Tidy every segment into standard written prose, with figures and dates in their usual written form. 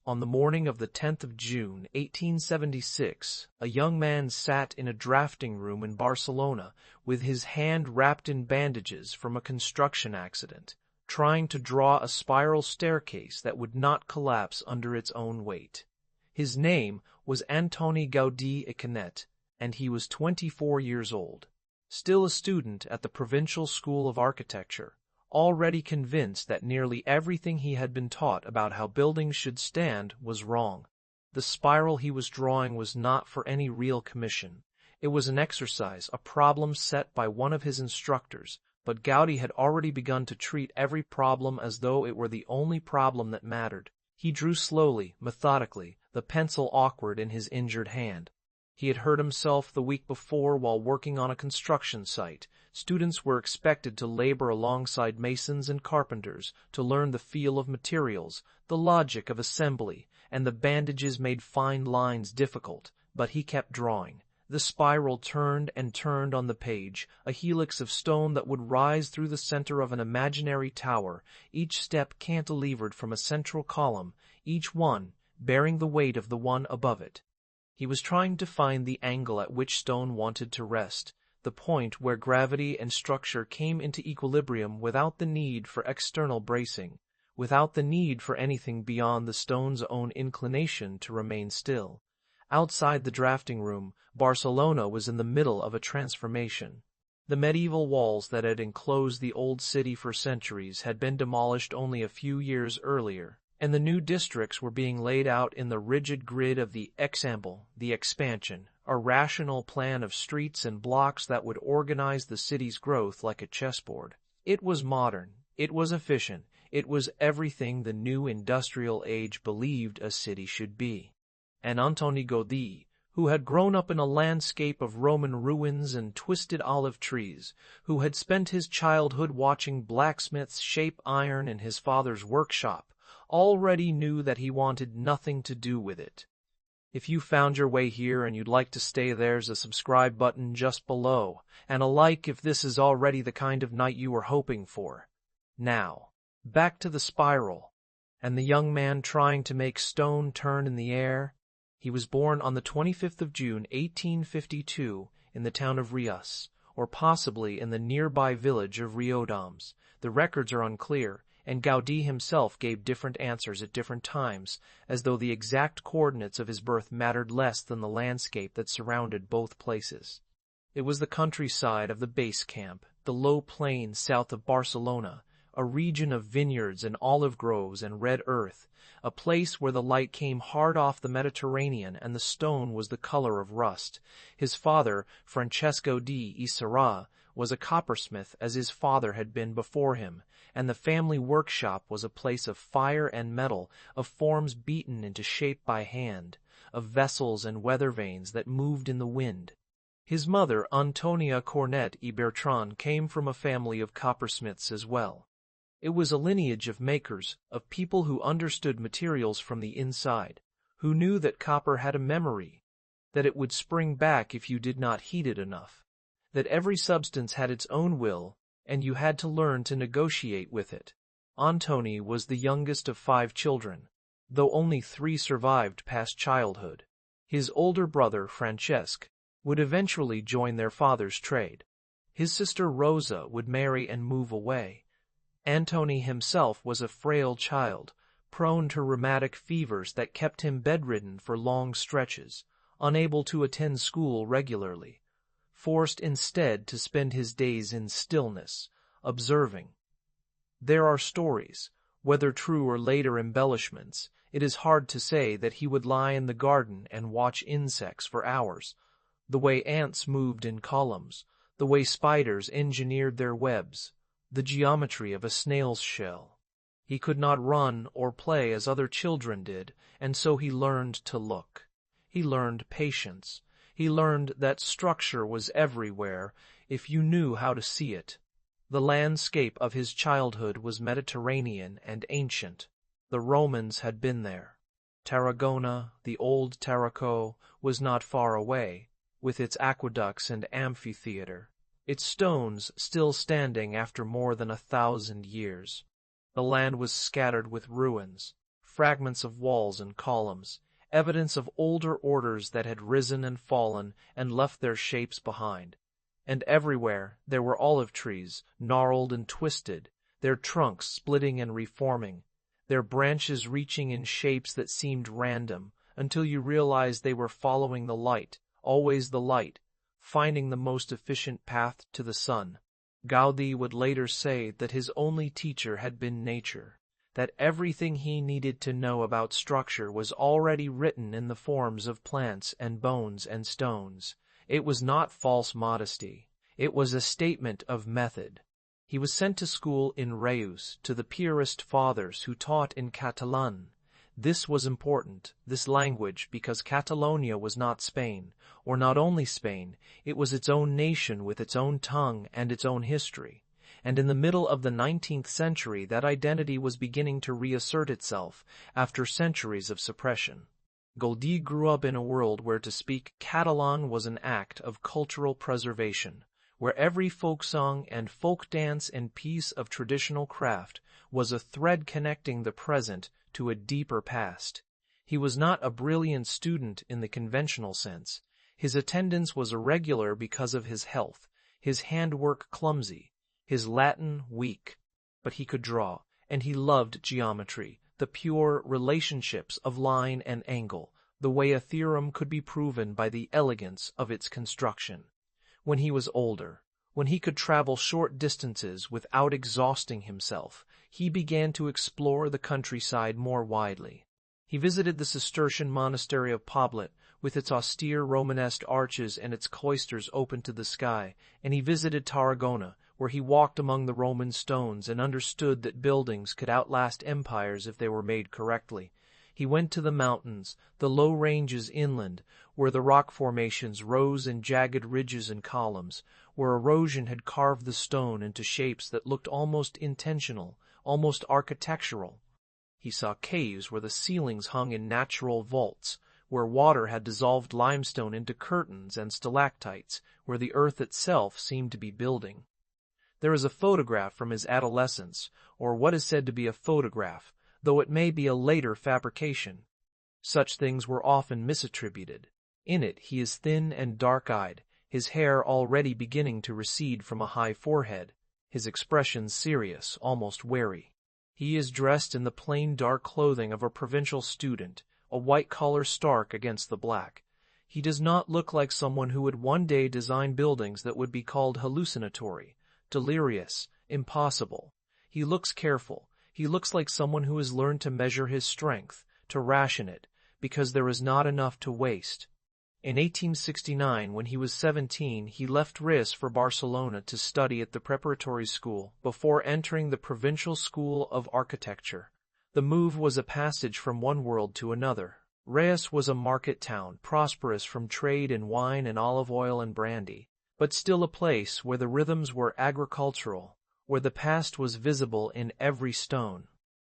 On the morning of the 10th of June, 1876, a young man sat in a drafting room in Barcelona with his hand wrapped in bandages from a construction accident, trying to draw a spiral staircase that would not collapse under its own weight. His name was Antoni Gaudí i Canet, and he was 24 years old, still a student at the Provincial School of Architecture, already convinced that nearly everything he had been taught about how buildings should stand was wrong. The spiral he was drawing was not for any real commission. It was an exercise, a problem set by one of his instructors, but Gaudi had already begun to treat every problem as though it were the only problem that mattered. He drew slowly, methodically, the pencil awkward in his injured hand. He had hurt himself the week before while working on a construction site. Students were expected to labor alongside masons and carpenters to learn the feel of materials, the logic of assembly, and the bandages made fine lines difficult, but he kept drawing. The spiral turned and turned on the page, a helix of stone that would rise through the center of an imaginary tower, each step cantilevered from a central column, each one bearing the weight of the one above it. He was trying to find the angle at which stone wanted to rest, the point where gravity and structure came into equilibrium without the need for external bracing, without the need for anything beyond the stone's own inclination to remain still. Outside the drafting room, Barcelona was in the middle of a transformation. The medieval walls that had enclosed the old city for centuries had been demolished only a few years earlier, and the new districts were being laid out in the rigid grid of the example, the expansion, a rational plan of streets and blocks that would organize the city's growth like a chessboard. It was modern, it was efficient, it was everything the new industrial age believed a city should be. And Antoni Gaudí, who had grown up in a landscape of Roman ruins and twisted olive trees, who had spent his childhood watching blacksmiths shape iron in his father's workshop, already knew that he wanted nothing to do with it. If you found your way here and you'd like to stay, there's a subscribe button just below, and a like if this is already the kind of night you were hoping for. Now, back to the spiral, and the young man trying to make stone turn in the air. He was born on the 25th of June, 1852, in the town of Rias, or possibly in the nearby village of Riudoms. The records are unclear, and Gaudí himself gave different answers at different times, as though the exact coordinates of his birth mattered less than the landscape that surrounded both places. It was the countryside of the base camp, the low plain south of Barcelona, a region of vineyards and olive groves and red earth, a place where the light came hard off the Mediterranean and the stone was the color of rust. His father, Francesco di Isara, was a coppersmith as his father had been before him, and the family workshop was a place of fire and metal, of forms beaten into shape by hand, of vessels and weather vanes that moved in the wind. His mother, Antonia Cornet y Bertran, came from a family of coppersmiths as well. It was a lineage of makers, of people who understood materials from the inside, who knew that copper had a memory, that it would spring back if you did not heat it enough, that every substance had its own will, and you had to learn to negotiate with it. Antoni was the youngest of 5 children, though only 3 survived past childhood. His older brother, Francesc, would eventually join their father's trade. His sister Rosa would marry and move away. Antoni himself was a frail child, prone to rheumatic fevers that kept him bedridden for long stretches, unable to attend school regularly, forced instead to spend his days in stillness, observing. There are stories, whether true or later embellishments. It is hard to say that he would lie in the garden and watch insects for hours, the way ants moved in columns, the way spiders engineered their webs, the geometry of a snail's shell. He could not run or play as other children did, and so he learned to look. He learned patience. He learned that structure was everywhere if you knew how to see it. The landscape of his childhood was Mediterranean and ancient. The Romans had been there. Tarragona, the old Tarraco, was not far away, with its aqueducts and amphitheater, its stones still standing after more than 1,000 years. The land was scattered with ruins, fragments of walls and columns, evidence of older orders that had risen and fallen and left their shapes behind. And everywhere there were olive trees, gnarled and twisted, their trunks splitting and reforming, their branches reaching in shapes that seemed random, until you realized they were following the light, always the light, finding the most efficient path to the sun. Gaudi would later say that his only teacher had been nature, that everything he needed to know about structure was already written in the forms of plants and bones and stones. It was not false modesty. It was a statement of method. He was sent to school in Reus to the purist fathers who taught in Catalan. This was important, this language, because Catalonia was not Spain, or not only Spain, it was its own nation with its own tongue and its own history. And in the middle of the 19th century that identity was beginning to reassert itself after centuries of suppression. Gaudí grew up in a world where to speak Catalan was an act of cultural preservation, where every folk song and folk dance and piece of traditional craft was a thread connecting the present to a deeper past. He was not a brilliant student in the conventional sense. His attendance was irregular because of his health, his handwork clumsy, his Latin weak. But he could draw, and he loved geometry, the pure relationships of line and angle, the way a theorem could be proven by the elegance of its construction. When he was older, when he could travel short distances without exhausting himself, he began to explore the countryside more widely. He visited the Cistercian monastery of Poblet, with its austere Romanesque arches and its cloisters open to the sky, and he visited Tarragona, where he walked among the Roman stones and understood that buildings could outlast empires if they were made correctly. He went to the mountains, the low ranges inland, where the rock formations rose in jagged ridges and columns, where erosion had carved the stone into shapes that looked almost intentional, almost architectural. He saw caves where the ceilings hung in natural vaults, where water had dissolved limestone into curtains and stalactites, where the earth itself seemed to be building. There is a photograph from his adolescence, or what is said to be a photograph, though it may be a later fabrication. Such things were often misattributed. In it he is thin and dark-eyed, his hair already beginning to recede from a high forehead, his expression serious, almost wary. He is dressed in the plain dark clothing of a provincial student, a white collar stark against the black. He does not look like someone who would one day design buildings that would be called hallucinatory, delirious, impossible. He looks careful. He looks like someone who has learned to measure his strength, to ration it, because there is not enough to waste. In 1869, when he was 17, he left Reus for Barcelona to study at the preparatory school before entering the provincial school of architecture. The move was a passage from one world to another. Reus was a market town, prosperous from trade in wine and olive oil and brandy, but still a place where the rhythms were agricultural, where the past was visible in every stone.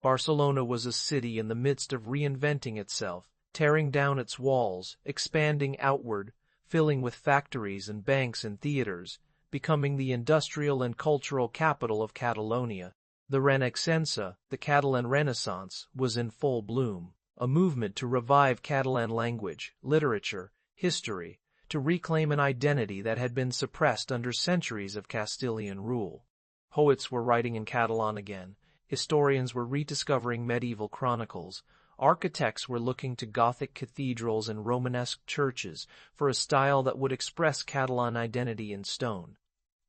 Barcelona was a city in the midst of reinventing itself, tearing down its walls, expanding outward, filling with factories and banks and theaters, becoming the industrial and cultural capital of Catalonia. The Renaixença, the Catalan Renaissance, was in full bloom, a movement to revive Catalan language, literature, history, to reclaim an identity that had been suppressed under centuries of Castilian rule. Poets were writing in Catalan again, historians were rediscovering medieval chronicles, architects were looking to Gothic cathedrals and Romanesque churches for a style that would express Catalan identity in stone.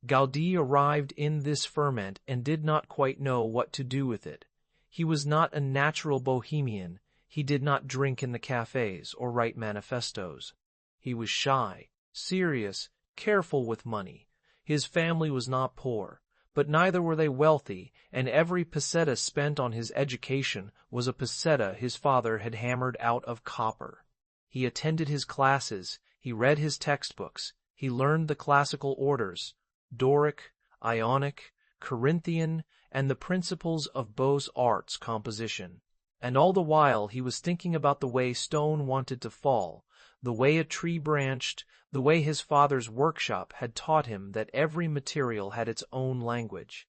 Gaudí arrived in this ferment and did not quite know what to do with it. He was not a natural bohemian. He did not drink in the cafes or write manifestos. He was shy, serious, careful with money. His family was not poor, but neither were they wealthy, and every peseta spent on his education was a peseta his father had hammered out of copper. He attended his classes, he read his textbooks, he learned the classical orders, Doric, Ionic, Corinthian, and the principles of Beaux-Arts composition. And all the while he was thinking about the way stone wanted to fall, the way a tree branched, the way his father's workshop had taught him that every material had its own language.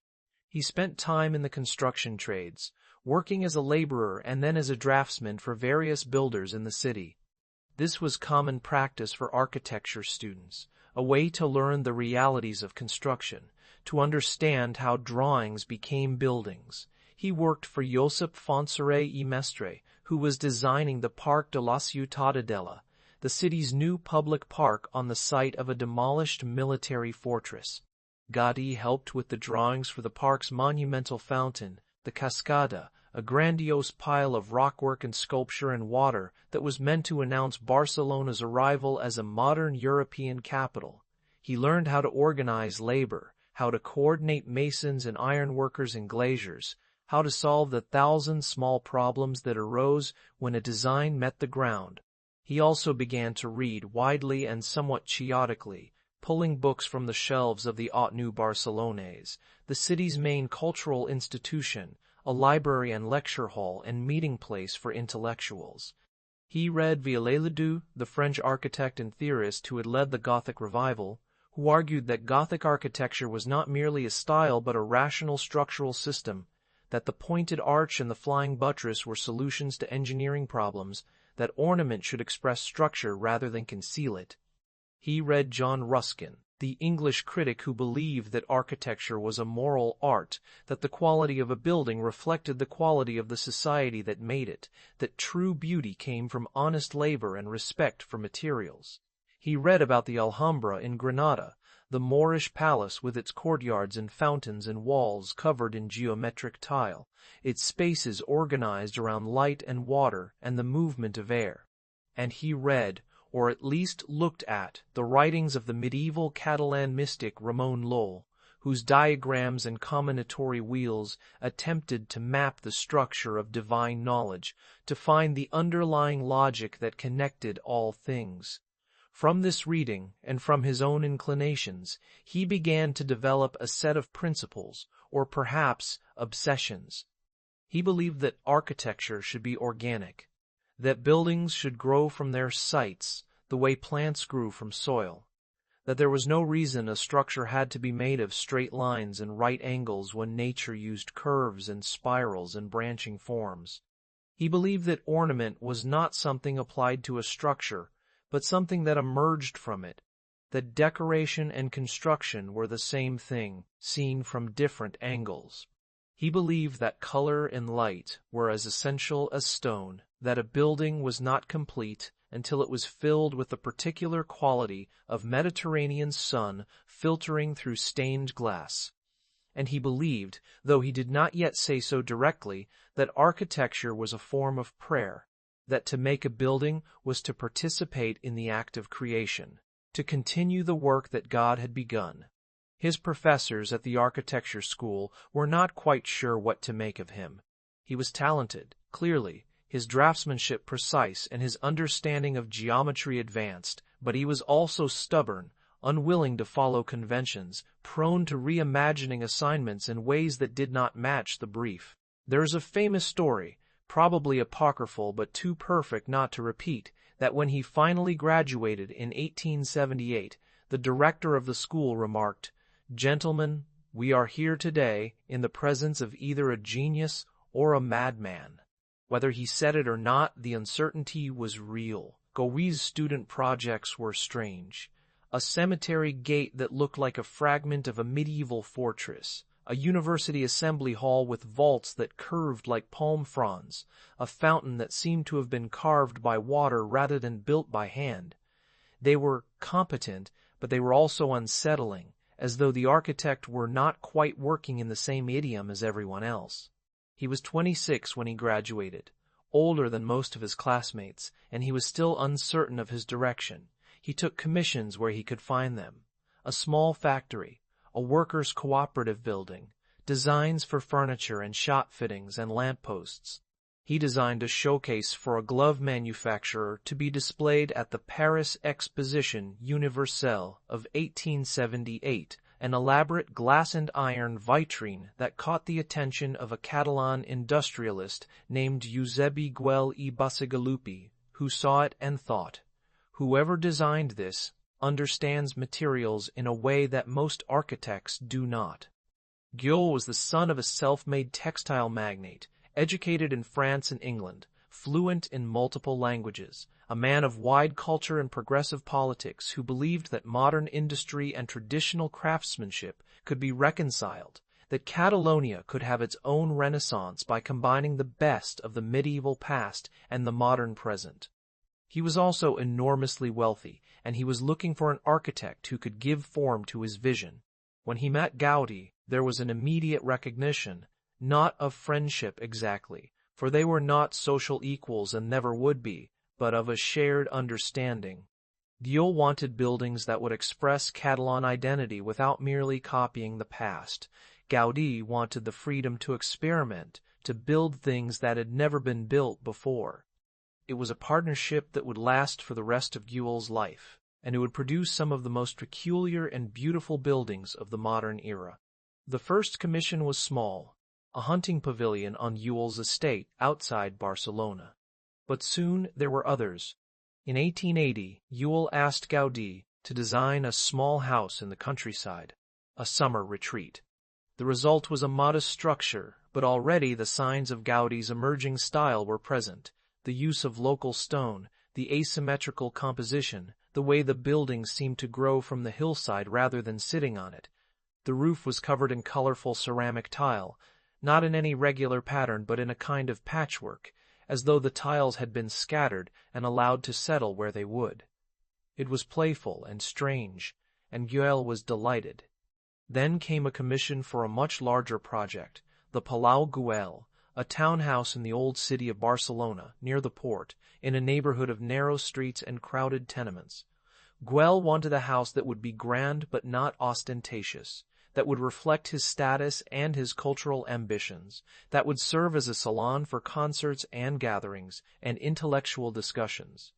He spent time in the construction trades, working as a laborer and then as a draftsman for various builders in the city. This was common practice for architecture students, a way to learn the realities of construction, to understand how drawings became buildings. He worked for Josep Fontserè i Mestre, who was designing the Parc de la Ciutadella, the city's new public park on the site of a demolished military fortress. Gaudí helped with the drawings for the park's monumental fountain, the Cascada, a grandiose pile of rockwork and sculpture and water that was meant to announce Barcelona's arrival as a modern European capital. He learned how to organize labor, how to coordinate masons and ironworkers and glaziers, how to solve the thousand small problems that arose when a design met the ground. He also began to read widely and somewhat chaotically, pulling books from the shelves of the Ateneu Barcelonès, the city's main cultural institution, a library and lecture hall and meeting place for intellectuals. He read Viollet-le-Duc, the French architect and theorist who had led the Gothic revival, who argued that Gothic architecture was not merely a style but a rational structural system, that the pointed arch and the flying buttress were solutions to engineering problems, that ornament should express structure rather than conceal it. He read John Ruskin, the English critic who believed that architecture was a moral art, that the quality of a building reflected the quality of the society that made it, that true beauty came from honest labor and respect for materials. He read about the Alhambra in Granada, the Moorish palace with its courtyards and fountains and walls covered in geometric tile, its spaces organized around light and water and the movement of air. And he read, or at least looked at, the writings of the medieval Catalan mystic Ramon Llull, whose diagrams and combinatory wheels attempted to map the structure of divine knowledge, to find the underlying logic that connected all things. From this reading, and from his own inclinations, he began to develop a set of principles, or perhaps obsessions. He believed that architecture should be organic, that buildings should grow from their sites the way plants grew from soil, that there was no reason a structure had to be made of straight lines and right angles when nature used curves and spirals and branching forms. He believed that ornament was not something applied to a structure, but something that emerged from it, that decoration and construction were the same thing, seen from different angles. He believed that color and light were as essential as stone, that a building was not complete until it was filled with the particular quality of Mediterranean sun filtering through stained glass. And he believed, though he did not yet say so directly, that architecture was a form of prayer, that to make a building was to participate in the act of creation, to continue the work that God had begun. His professors at the architecture school were not quite sure what to make of him. He was talented, clearly, his draftsmanship precise and his understanding of geometry advanced, but he was also stubborn, unwilling to follow conventions, prone to reimagining assignments in ways that did not match the brief. There is a famous story, probably apocryphal but too perfect not to repeat, that when he finally graduated in 1878, the director of the school remarked, "Gentlemen, we are here today in the presence of either a genius or a madman." Whether he said it or not, the uncertainty was real. Gaudí's student projects were strange. A cemetery gate that looked like a fragment of a medieval fortress, a university assembly hall with vaults that curved like palm fronds, a fountain that seemed to have been carved by water rather than built by hand. They were competent, but they were also unsettling, as though the architect were not quite working in the same idiom as everyone else. He was 26 when he graduated, older than most of his classmates, and he was still uncertain of his direction. He took commissions where he could find them. A small factory, a workers' cooperative building, designs for furniture and shop fittings and lampposts. He designed a showcase for a glove manufacturer to be displayed at the Paris Exposition Universelle of 1878, an elaborate glass and iron vitrine that caught the attention of a Catalan industrialist named Eusebi Güell i Bacigalupi, who saw it and thought, "Whoever designed this understands materials in a way that most architects do not." Güell was the son of a self-made textile magnate, Educated in France and England, fluent in multiple languages, a man of wide culture and progressive politics who believed that modern industry and traditional craftsmanship could be reconciled, that Catalonia could have its own renaissance by combining the best of the medieval past and the modern present. He was also enormously wealthy, and he was looking for an architect who could give form to his vision. When he met Gaudi, there was an immediate recognition, not of friendship exactly, for they were not social equals and never would be, but of a shared understanding. Guiol wanted buildings that would express Catalan identity without merely copying the past. Gaudi wanted the freedom to experiment, to build things that had never been built before. It was a partnership that would last for the rest of Guiol's life, and it would produce some of the most peculiar and beautiful buildings of the modern era. The first commission was small, a hunting pavilion on Guiol's estate outside Barcelona. But soon there were others. In 1880, Guiol asked Gaudi to design a small house in the countryside, a summer retreat. The result was a modest structure, but already the signs of Gaudi's emerging style were present: the use of local stone, the asymmetrical composition, the way the building seemed to grow from the hillside rather than sitting on it. The roof was covered in colorful ceramic tile, not in any regular pattern but in a kind of patchwork, as though the tiles had been scattered and allowed to settle where they would. It was playful and strange, and Guiol was delighted. Then came a commission for a much larger project, the Palau Güell, a townhouse in the old city of Barcelona, near the port, in a neighborhood of narrow streets and crowded tenements. Güell wanted a house that would be grand but not ostentatious, that would reflect his status and his cultural ambitions, that would serve as a salon for concerts and gatherings and intellectual discussions.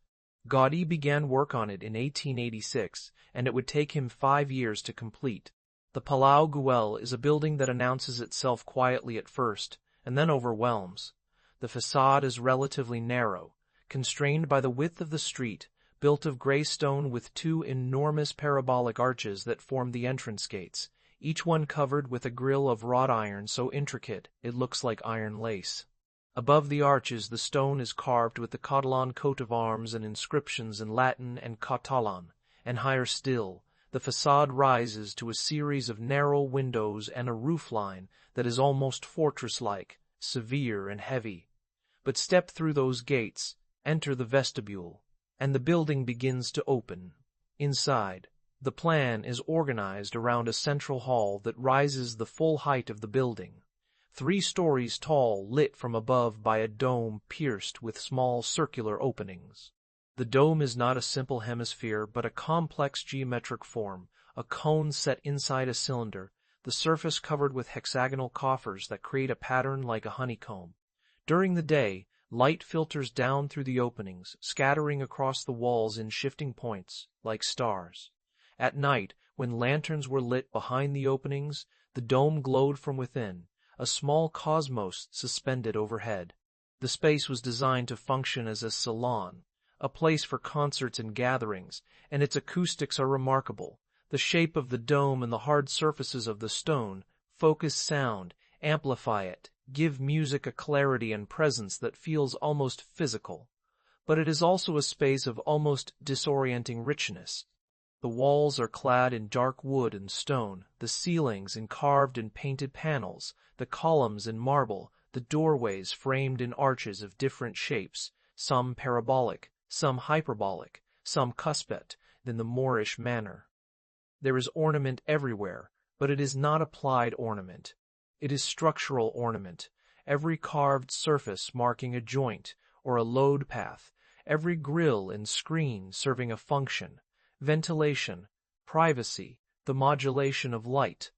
Gaudi began work on it in 1886, and it would take him 5 years to complete. The Palau Güell is a building that announces itself quietly at first, and then overwhelms. The facade is relatively narrow, constrained by the width of the street, built of gray stone with 2 enormous parabolic arches that form the entrance gates, each one covered with a grille of wrought iron so intricate it looks like iron lace. Above the arches the stone is carved with the Catalan coat of arms and inscriptions in Latin and Catalan, and higher still, the facade rises to a series of narrow windows and a roofline that is almost fortress-like, severe and heavy. But step through those gates, enter the vestibule, and the building begins to open. Inside, the plan is organized around a central hall that rises the full height of the building, 3 stories tall, lit from above by a dome pierced with small circular openings. The dome is not a simple hemisphere but a complex geometric form, a cone set inside a cylinder, the surface covered with hexagonal coffers that create a pattern like a honeycomb. During the day, light filters down through the openings, scattering across the walls in shifting points, like stars. At night, when lanterns were lit behind the openings, the dome glowed from within, a small cosmos suspended overhead. The space was designed to function as a salon, a place for concerts and gatherings, and its acoustics are remarkable. The shape of the dome and the hard surfaces of the stone focus sound, amplify it, give music a clarity and presence that feels almost physical. But it is also a space of almost disorienting richness. The walls are clad in dark wood and stone, the ceilings in carved and painted panels, the columns in marble, the doorways framed in arches of different shapes, some parabolic, some hyperbolic, some cuspate, in the Moorish manner. There is ornament everywhere, but it is not applied ornament. It is structural ornament, every carved surface marking a joint or a load path, every grille and screen serving a function, ventilation, privacy, the modulation of light.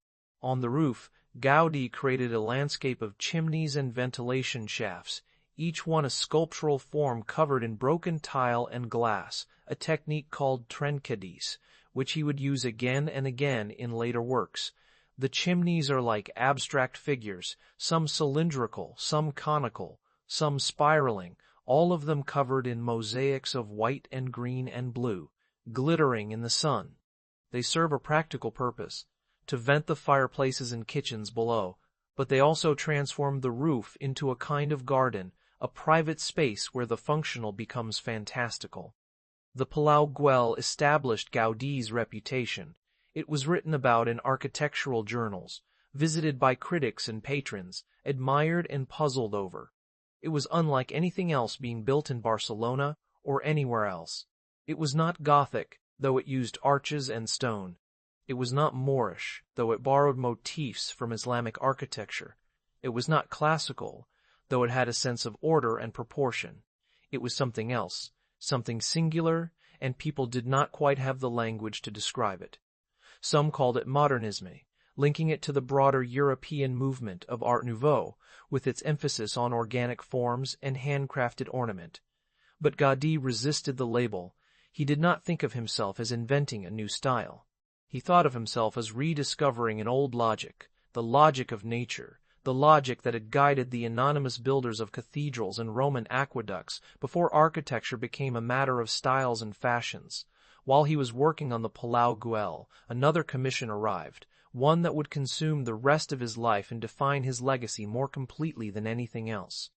On the roof, Gaudi created a landscape of chimneys and ventilation shafts, each one a sculptural form covered in broken tile and glass, a technique called trencadís, which he would use again and again in later works. The chimneys are like abstract figures, some cylindrical, some conical, some spiraling, all of them covered in mosaics of white and green and blue, glittering in the sun. They serve a practical purpose, to vent the fireplaces and kitchens below, but they also transformed the roof into a kind of garden, a private space where the functional becomes fantastical. The Palau Güell established Gaudí's reputation. It was written about in architectural journals, visited by critics and patrons, admired and puzzled over. It was unlike anything else being built in Barcelona or anywhere else. It was not Gothic, though it used arches and stone. It was not Moorish, though it borrowed motifs from Islamic architecture. It was not classical, though it had a sense of order and proportion. It was something else, something singular, and people did not quite have the language to describe it. Some called it modernisme, linking it to the broader European movement of Art Nouveau, with its emphasis on organic forms and handcrafted ornament. But Gaudí resisted the label. He did not think of himself as inventing a new style. He thought of himself as rediscovering an old logic, the logic of nature, the logic that had guided the anonymous builders of cathedrals and Roman aqueducts before architecture became a matter of styles and fashions. While he was working on the Palau Güell, another commission arrived, one that would consume the rest of his life and define his legacy more completely than anything else.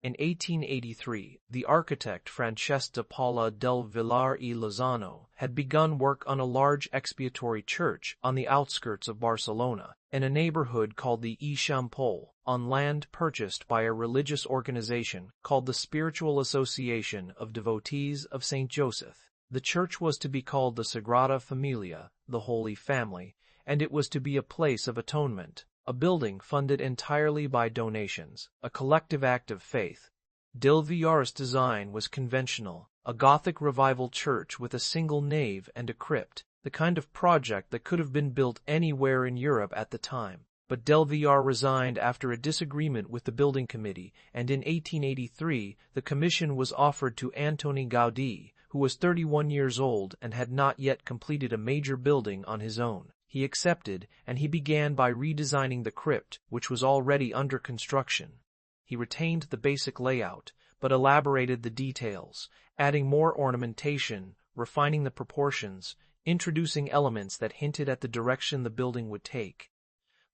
In 1883, the architect Francesc de Paula del Villar y Lozano had begun work on a large expiatory church on the outskirts of Barcelona, in a neighborhood called the Eixample, on land purchased by a religious organization called the Spiritual Association of Devotees of St. Joseph. The church was to be called the Sagrada Família, the Holy Family, and it was to be a place of atonement, a building funded entirely by donations, a collective act of faith. Del Villar's design was conventional, a Gothic revival church with a single nave and a crypt, the kind of project that could have been built anywhere in Europe at the time. But Del Villar resigned after a disagreement with the building committee, and in 1883 the commission was offered to Antoni Gaudi, who was 31 years old and had not yet completed a major building on his own. He accepted, and he began by redesigning the crypt, which was already under construction. He retained the basic layout, but elaborated the details, adding more ornamentation, refining the proportions, introducing elements that hinted at the direction the building would take.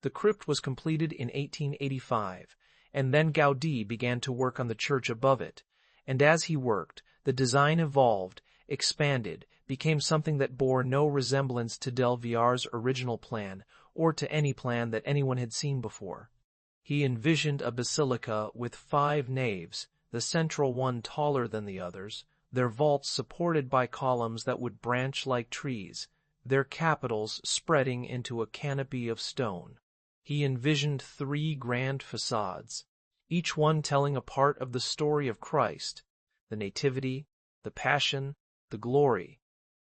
The crypt was completed in 1885, and then Gaudí began to work on the church above it, and as he worked, the design evolved, expanded, became something that bore no resemblance to Del Villar's original plan or to any plan that anyone had seen before. He envisioned a basilica with 5 naves, the central one taller than the others, their vaults supported by columns that would branch like trees, their capitals spreading into a canopy of stone. He envisioned 3 grand facades, each one telling a part of the story of Christ, the Nativity, the Passion, the Glory,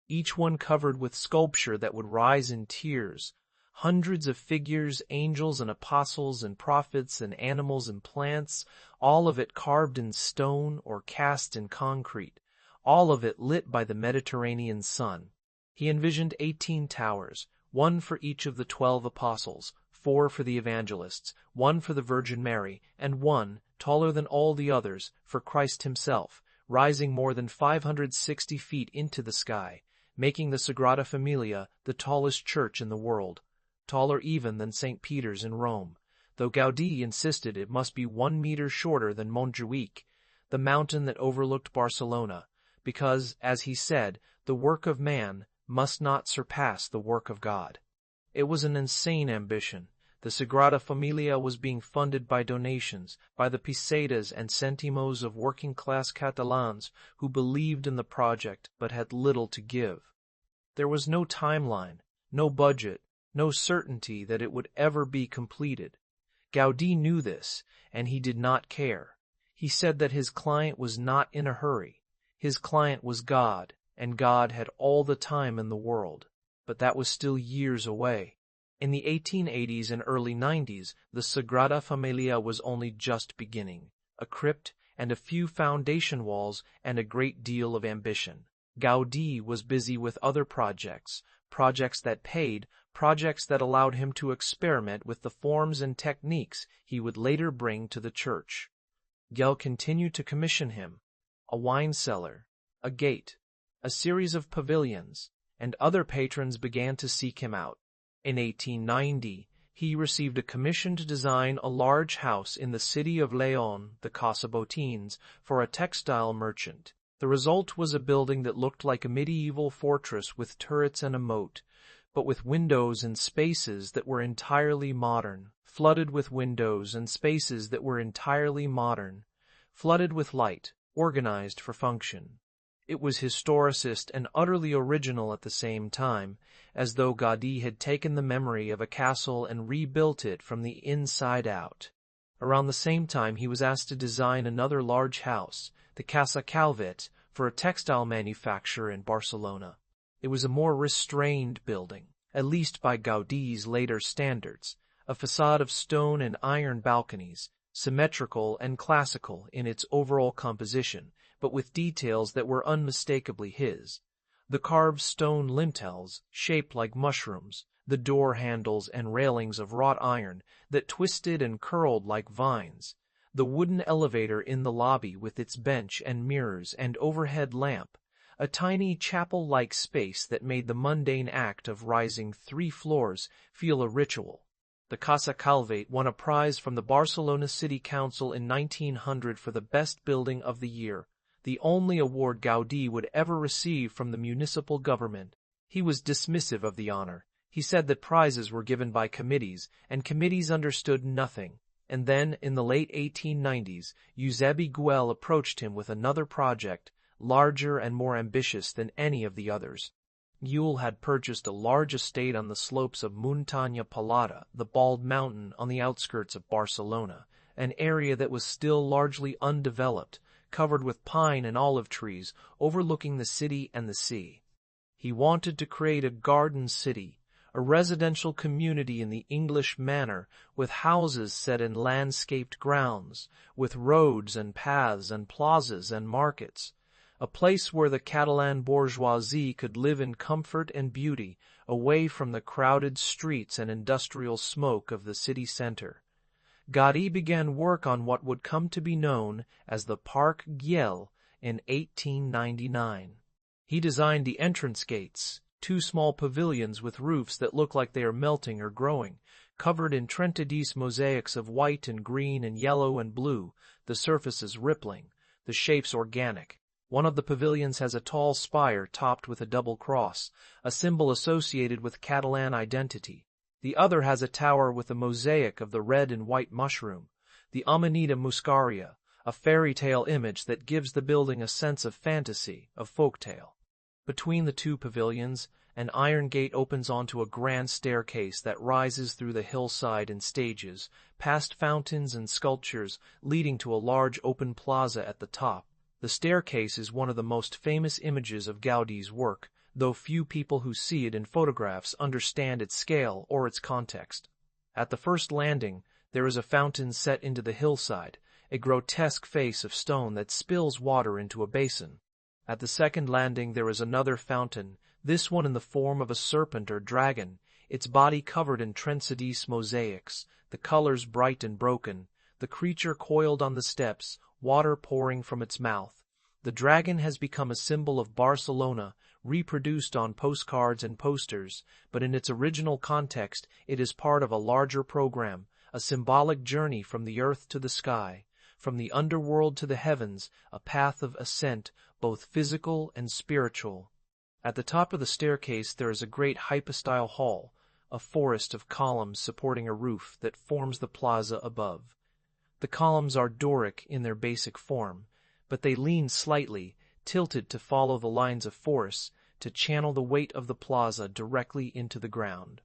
each one covered with sculpture that would rise in tiers, hundreds of figures, angels and apostles and prophets and animals and plants, all of it carved in stone or cast in concrete, all of it lit by the Mediterranean sun. He envisioned 18 towers, 1 for each of the 12 apostles, 4 for the evangelists, 1 for the Virgin Mary, and 1, taller than all the others, for Christ himself, rising more than 560 feet into the sky, making the Sagrada Família the tallest church in the world, taller even than St. Peter's in Rome, though Gaudí insisted it must be 1 meter shorter than Montjuïc, the mountain that overlooked Barcelona, because, as he said, the work of man must not surpass the work of God. It was an insane ambition. The Sagrada Família was being funded by donations, by the pesetas and centimos of working-class Catalans who believed in the project but had little to give. There was no timeline, no budget, no certainty that it would ever be completed. Gaudí knew this, and he did not care. He said that his client was not in a hurry. His client was God, and God had all the time in the world. But that was still years away. In the 1880s and early 90s, the Sagrada Família was only just beginning, a crypt and a few foundation walls and a great deal of ambition. Gaudí was busy with other projects, projects that paid, projects that allowed him to experiment with the forms and techniques he would later bring to the church. Güell continued to commission him, a wine cellar, a gate, a series of pavilions, and other patrons began to seek him out. In 1890, he received a commission to design a large house in the city of León, the Casa Botines, for a textile merchant. The result was a building that looked like a medieval fortress with turrets and a moat, but with windows and spaces that were entirely modern, flooded with windows and spaces that were entirely modern, flooded with light, organized for function. It was historicist and utterly original at the same time, as though Gaudí had taken the memory of a castle and rebuilt it from the inside out. Around the same time he was asked to design another large house, the Casa Calvet, for a textile manufacturer in Barcelona. It was a more restrained building, at least by Gaudí's later standards, a facade of stone and iron balconies, symmetrical and classical in its overall composition, but with details that were unmistakably his. The carved stone lintels, shaped like mushrooms, the door handles and railings of wrought iron that twisted and curled like vines, the wooden elevator in the lobby with its bench and mirrors and overhead lamp, a tiny chapel-like space that made the mundane act of rising 3 floors feel a ritual. The Casa Calvet won a prize from the Barcelona City Council in 1900 for the best building of the year, the only award Gaudí would ever receive from the municipal government. He was dismissive of the honor. He said that prizes were given by committees, and committees understood nothing. And then, in the late 1890s, Eusèbe Guel approached him with another project, larger and more ambitious than any of the others. Guel had purchased a large estate on the slopes of Muntanya Pelada, the bald mountain on the outskirts of Barcelona, an area that was still largely undeveloped, covered with pine and olive trees, overlooking the city and the sea. He wanted to create a garden city, a residential community in the English manner, with houses set in landscaped grounds, with roads and paths and plazas and markets, a place where the Catalan bourgeoisie could live in comfort and beauty, away from the crowded streets and industrial smoke of the city center. Gaudí began work on what would come to be known as the Parc Güell in 1899. He designed the entrance gates, 2 small pavilions with roofs that look like they are melting or growing, covered in Trentadís mosaics of white and green and yellow and blue, the surfaces rippling, the shapes organic. One of the pavilions has a tall spire topped with a double cross, a symbol associated with Catalan identity. The other has a tower with a mosaic of the red and white mushroom, the Amanita muscaria, a fairy tale image that gives the building a sense of fantasy, of folk tale. Between the 2 pavilions, an iron gate opens onto a grand staircase that rises through the hillside in stages, past fountains and sculptures, leading to a large open plaza at the top. The staircase is one of the most famous images of Gaudí's work, though few people who see it in photographs understand its scale or its context. At the first landing, there is a fountain set into the hillside, a grotesque face of stone that spills water into a basin. At the second landing there is another fountain, this one in the form of a serpent or dragon, its body covered in Trentadís mosaics, the colors bright and broken, the creature coiled on the steps, water pouring from its mouth. The dragon has become a symbol of Barcelona, reproduced on postcards and posters, but in its original context it is part of a larger program, a symbolic journey from the earth to the sky, from the underworld to the heavens, a path of ascent, both physical and spiritual. At the top of the staircase there is a great hypostyle hall, a forest of columns supporting a roof that forms the plaza above. The columns are Doric in their basic form, but they lean slightly, tilted to follow the lines of force, to channel the weight of the plaza directly into the ground.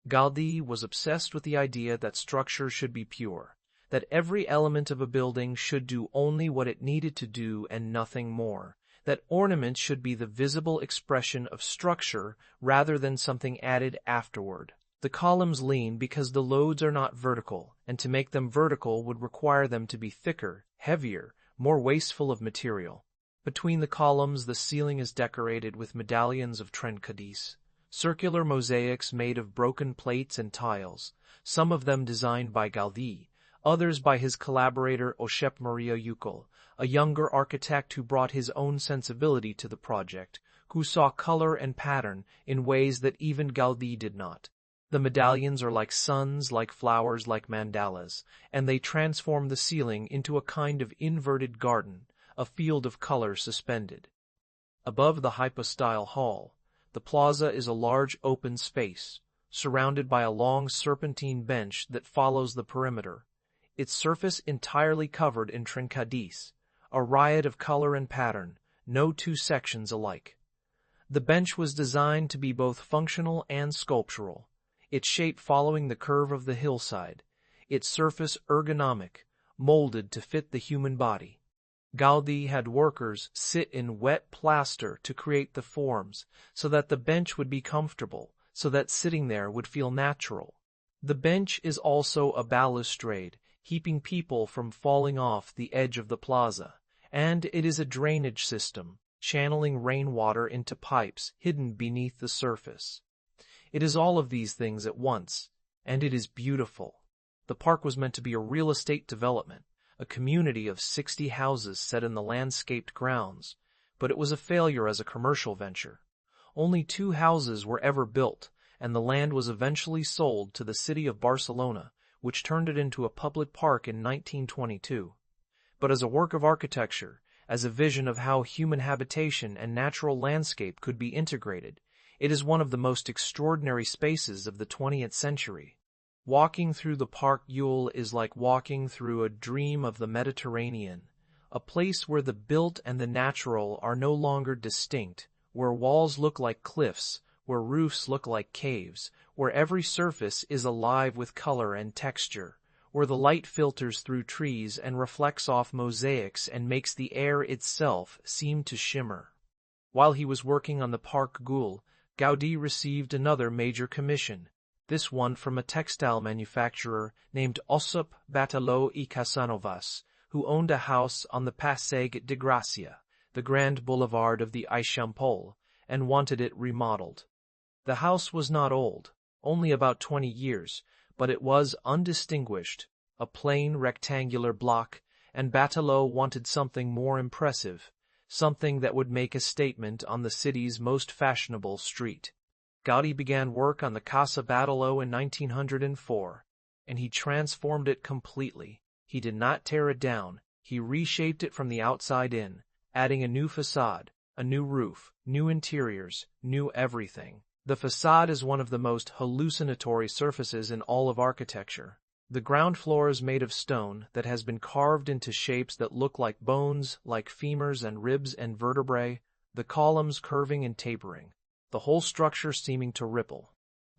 Gaudí was obsessed with the idea that structure should be pure, that every element of a building should do only what it needed to do and nothing more, that ornament should be the visible expression of structure rather than something added afterward. The columns lean because the loads are not vertical, and to make them vertical would require them to be thicker, heavier, more wasteful of material. Between the columns the ceiling is decorated with medallions of Trentadís, circular mosaics made of broken plates and tiles, some of them designed by Gaudí, others by his collaborator Josep Maria Ucel, a younger architect who brought his own sensibility to the project, who saw color and pattern in ways that even Gaudí did not. The medallions are like suns, like flowers, like mandalas, and they transform the ceiling into a kind of inverted garden, a field of color suspended. Above the hypostyle hall, the plaza is a large open space, surrounded by a long serpentine bench that follows the perimeter, its surface entirely covered in trincadis, a riot of color and pattern, no two sections alike. The bench was designed to be both functional and sculptural, its shape following the curve of the hillside, its surface ergonomic, molded to fit the human body. Gaudi had workers sit in wet plaster to create the forms, so that the bench would be comfortable, so that sitting there would feel natural. The bench is also a balustrade, keeping people from falling off the edge of the plaza, and it is a drainage system, channeling rainwater into pipes hidden beneath the surface. It is all of these things at once, and it is beautiful. The park was meant to be a real estate development, a community of 60 houses set in the landscaped grounds, but it was a failure as a commercial venture. Only 2 houses were ever built, and the land was eventually sold to the city of Barcelona, which turned it into a public park in 1922. But as a work of architecture, as a vision of how human habitation and natural landscape could be integrated, it is one of the most extraordinary spaces of the 20th century. Walking through the Parc Güell is like walking through a dream of the Mediterranean, a place where the built and the natural are no longer distinct, where walls look like cliffs, where roofs look like caves, where every surface is alive with color and texture, where the light filters through trees and reflects off mosaics and makes the air itself seem to shimmer. While he was working on the Parc Güell, Gaudi received another major commission, this one from a textile manufacturer named Josep Batalló i Casanovas, who owned a house on the Passeig de Gràcia, the grand boulevard of the Eixample, and wanted it remodeled. The house was not old, only about 20 years, but it was undistinguished, a plain rectangular block, and Batalló wanted something more impressive, something that would make a statement on the city's most fashionable street. Gaudi began work on the Casa Batalló in 1904, and he transformed it completely. He did not tear it down, he reshaped it from the outside in, adding a new facade, a new roof, new interiors, new everything. The facade is one of the most hallucinatory surfaces in all of architecture. The ground floor is made of stone that has been carved into shapes that look like bones, like femurs and ribs and vertebrae, the columns curving and tapering, the whole structure seeming to ripple.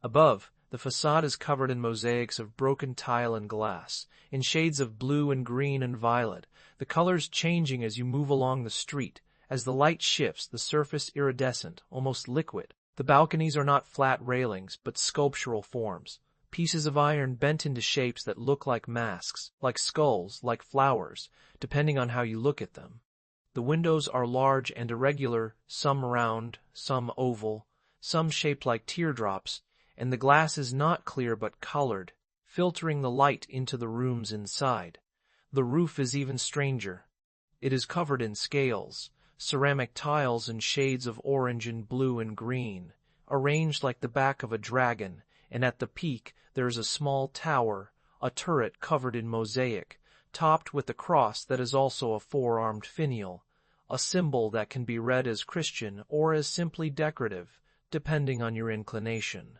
Above, the facade is covered in mosaics of broken tile and glass, in shades of blue and green and violet, the colors changing as you move along the street. As the light shifts, the surface iridescent, almost liquid. The balconies are not flat railings, but sculptural forms, pieces of iron bent into shapes that look like masks, like skulls, like flowers, depending on how you look at them. The windows are large and irregular, some round, some oval, some shaped like teardrops, and the glass is not clear but colored, filtering the light into the rooms inside. The roof is even stranger. It is covered in scales, ceramic tiles in shades of orange and blue and green, arranged like the back of a dragon, and at the peak there is a small tower, a turret covered in mosaic, topped with a cross that is also a four-armed finial, a symbol that can be read as Christian or as simply decorative, depending on your inclination.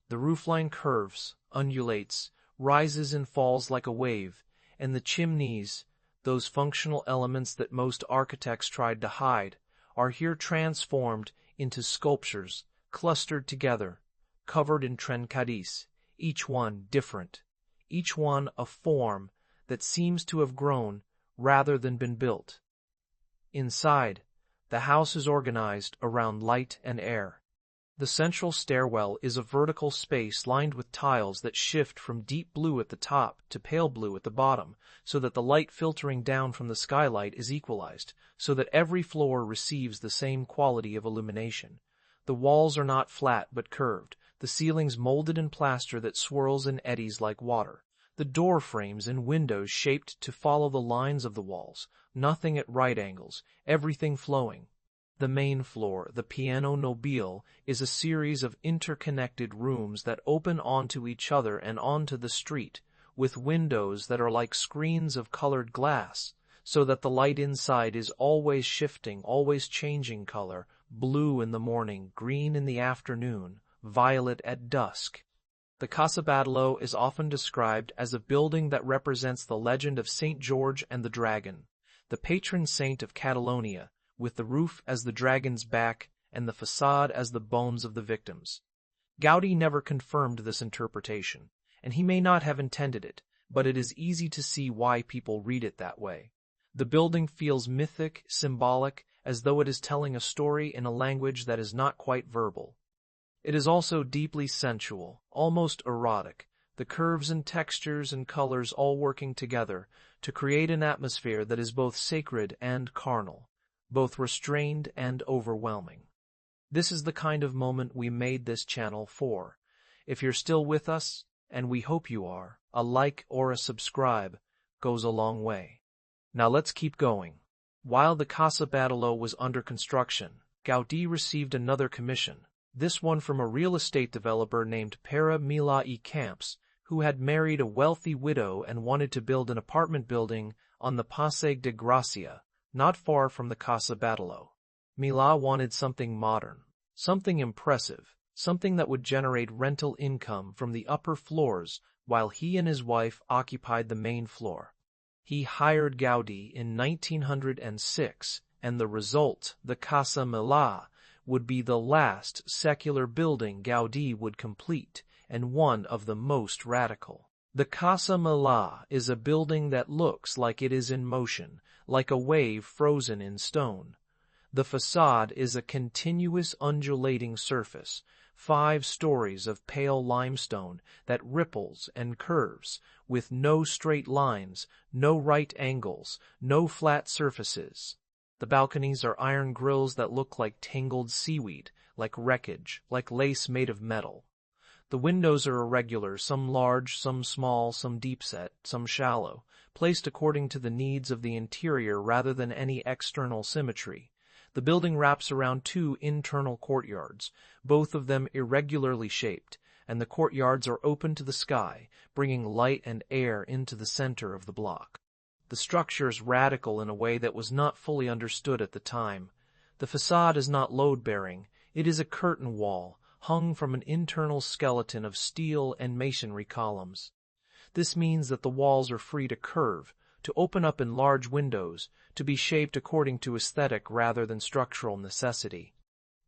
The roofline curves, undulates, rises and falls like a wave, and the chimneys, those functional elements that most architects tried to hide, are here transformed into sculptures, clustered together, covered in trencadis, each one different, each one a form that seems to have grown rather than been built. Inside, the house is organized around light and air. The central stairwell is a vertical space lined with tiles that shift from deep blue at the top to pale blue at the bottom, so that the light filtering down from the skylight is equalized, so that every floor receives the same quality of illumination. The walls are not flat but curved, the ceilings molded in plaster that swirls and eddies like water, the door frames and windows shaped to follow the lines of the walls, nothing at right angles, everything flowing. The main floor, the piano nobile, is a series of interconnected rooms that open onto each other and onto the street, with windows that are like screens of colored glass, so that the light inside is always shifting, always changing color, blue in the morning, green in the afternoon, violet at dusk. The Casa Batlló is often described as a building that represents the legend of Saint George and the Dragon, the patron saint of Catalonia, with the roof as the dragon's back and the facade as the bones of the victims. Gaudi never confirmed this interpretation, and he may not have intended it, but it is easy to see why people read it that way. The building feels mythic, symbolic, as though it is telling a story in a language that is not quite verbal. It is also deeply sensual, almost erotic, the curves and textures and colors all working together to create an atmosphere that is both sacred and carnal, both restrained and overwhelming. This is the kind of moment we made this channel for. If you're still with us, and we hope you are, a like or a subscribe goes a long way. Now let's keep going. While the Casa Batlló was under construction, Gaudí received another commission, this one from a real estate developer named Pere Milà i Camps, who had married a wealthy widow and wanted to build an apartment building on the Passeig de Gràcia, not far from the Casa Batlló. Milà wanted something modern, something impressive, something that would generate rental income from the upper floors while he and his wife occupied the main floor. He hired Gaudí in 1906, and the result, the Casa Milà, would be the last secular building Gaudí would complete, and one of the most radical. The Casa Milà is a building that looks like it is in motion, like a wave frozen in stone. The facade is a continuous undulating surface, 5 stories of pale limestone that ripples and curves, with no straight lines, no right angles, no flat surfaces. The balconies are iron grills that look like tangled seaweed, like wreckage, like lace made of metal. The windows are irregular, some large, some small, some deep-set, some shallow, placed according to the needs of the interior rather than any external symmetry. The building wraps around 2 internal courtyards, both of them irregularly shaped, and the courtyards are open to the sky, bringing light and air into the center of the block. The structure is radical in a way that was not fully understood at the time. The facade is not load-bearing, it is a curtain wall, hung from an internal skeleton of steel and masonry columns. This means that the walls are free to curve, to open up in large windows, to be shaped according to aesthetic rather than structural necessity.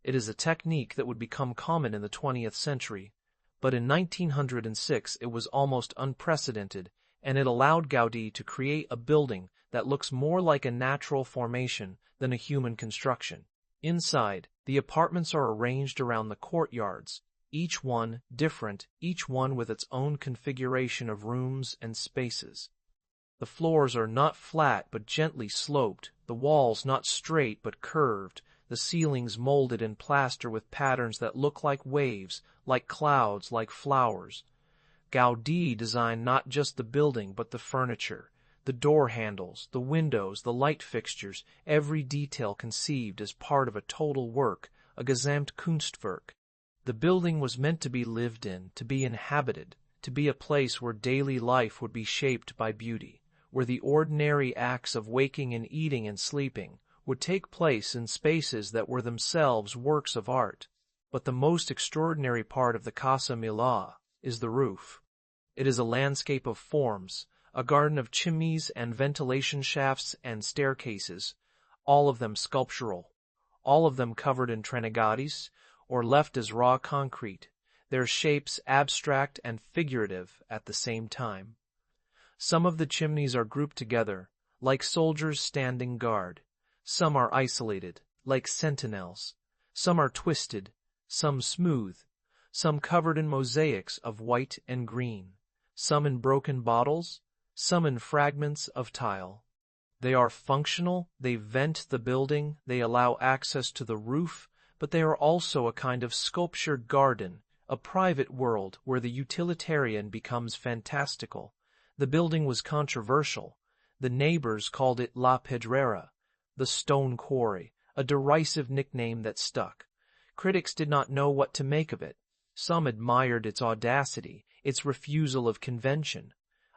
It is a technique that would become common in the 20th century, but in 1906 it was almost unprecedented, and it allowed Gaudí to create a building that looks more like a natural formation than a human construction. Inside, the apartments are arranged around the courtyards, each one different, each one with its own configuration of rooms and spaces. The floors are not flat but gently sloped, the walls not straight but curved, the ceilings molded in plaster with patterns that look like waves, like clouds, like flowers. Gaudí designed not just the building but the furniture, the door handles, the windows, the light fixtures, every detail conceived as part of a total work, a Gesamtkunstwerk. The building was meant to be lived in, to be inhabited, to be a place where daily life would be shaped by beauty, where the ordinary acts of waking and eating and sleeping would take place in spaces that were themselves works of art. But the most extraordinary part of the Casa Milà is the roof. It is a landscape of forms, a garden of chimneys and ventilation shafts and staircases, all of them sculptural, all of them covered in trenegadis, or left as raw concrete, their shapes abstract and figurative at the same time. Some of the chimneys are grouped together, like soldiers standing guard. Some are isolated, like sentinels. Some are twisted, some smooth, some covered in mosaics of white and green, some in broken bottles, some in fragments of tile. They are functional, they vent the building, they allow access to the roof, but they are also a kind of sculptured garden, a private world where the utilitarian becomes fantastical. The building was controversial. The neighbors called it La Pedrera, the stone quarry, a derisive nickname that stuck. Critics did not know what to make of it. Some admired its audacity, its refusal of convention.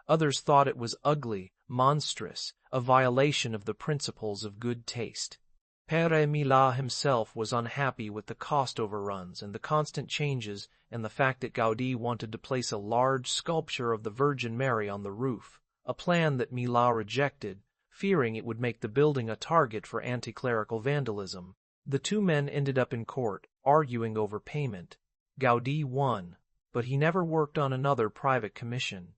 Others thought it was ugly, monstrous, a violation of the principles of good taste. Pere Milà himself was unhappy with the cost overruns and the constant changes and the fact that Gaudí wanted to place a large sculpture of the Virgin Mary on the roof, a plan that Milà rejected, fearing it would make the building a target for anti-clerical vandalism. The two men ended up in court, arguing over payment. Gaudí won, but he never worked on another private commission.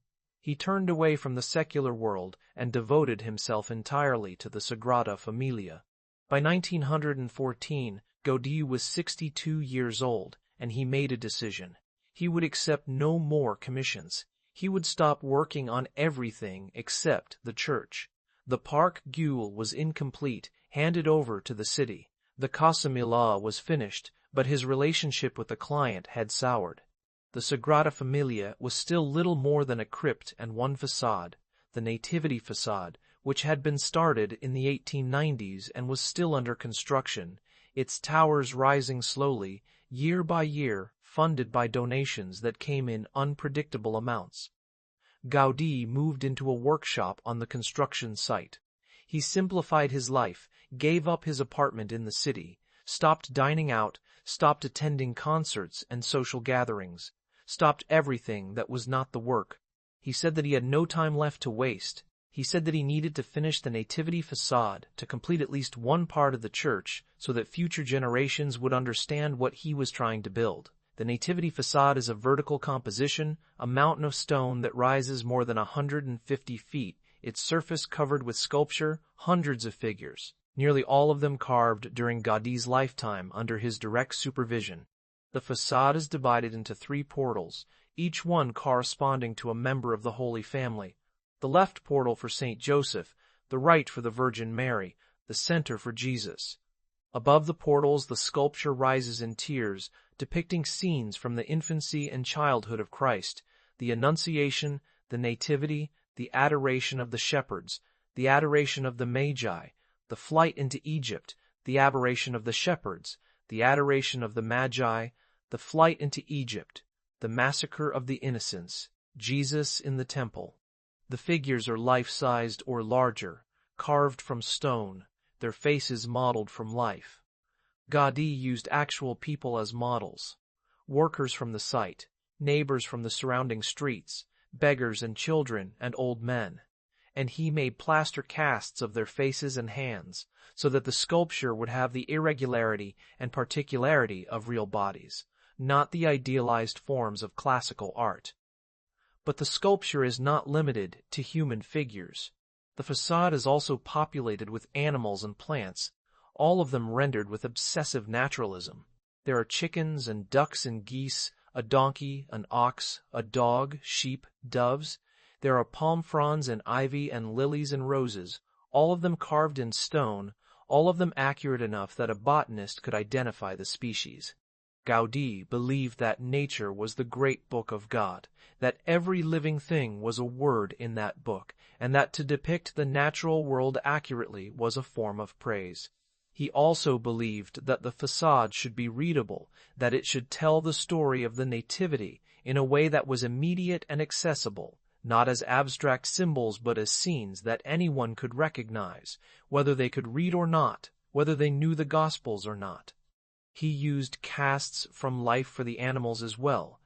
He turned away from the secular world and devoted himself entirely to the Sagrada Família. By 1914, Gaudí was 62 years old, and he made a decision. He would accept no more commissions. He would stop working on everything except the church. The Parc Güell was incomplete, handed over to the city. The Casa Milà was finished, but his relationship with the client had soured. The Sagrada Família was still little more than a crypt and one facade, the Nativity facade, which had been started in the 1890s and was still under construction, its towers rising slowly, year by year, funded by donations that came in unpredictable amounts. Gaudí moved into a workshop on the construction site. He simplified his life, gave up his apartment in the city, stopped dining out, stopped attending concerts and social gatherings, stopped everything that was not the work. He said that he had no time left to waste. He said that he needed to finish the Nativity facade, to complete at least one part of the church, so that future generations would understand what he was trying to build. The Nativity facade is a vertical composition, a mountain of stone that rises more than 150 feet, its surface covered with sculpture, hundreds of figures, nearly all of them carved during Gaudí's lifetime under his direct supervision. The facade is divided into 3 portals, each one corresponding to a member of the Holy Family. The left portal for Saint Joseph, the right for the Virgin Mary, the center for Jesus. Above the portals the sculpture rises in tiers, depicting scenes from the infancy and childhood of Christ, the Annunciation, the Nativity, the Adoration of the Shepherds, the Adoration of the Magi, the Flight into Egypt, the Adoration of the Shepherds, the Adoration of the Magi, the Flight into Egypt, the Massacre of the Innocents, Jesus in the Temple. The figures are life-sized or larger, carved from stone, their faces modeled from life. Gaudí used actual people as models, workers from the site, neighbors from the surrounding streets, beggars and children and old men, and he made plaster casts of their faces and hands, so that the sculpture would have the irregularity and particularity of real bodies, not the idealized forms of classical art. But the sculpture is not limited to human figures. The facade is also populated with animals and plants, all of them rendered with obsessive naturalism. There are chickens and ducks and geese, a donkey, an ox, a dog, sheep, doves. There are palm fronds and ivy and lilies and roses, all of them carved in stone, all of them accurate enough that a botanist could identify the species. Gaudí believed that nature was the great book of God, that every living thing was a word in that book, and that to depict the natural world accurately was a form of praise. He also believed that the facade should be readable, that it should tell the story of the Nativity in a way that was immediate and accessible, not as abstract symbols but as scenes that anyone could recognize, whether they could read or not, whether they knew the Gospels or not. He used casts from life for the animals as well.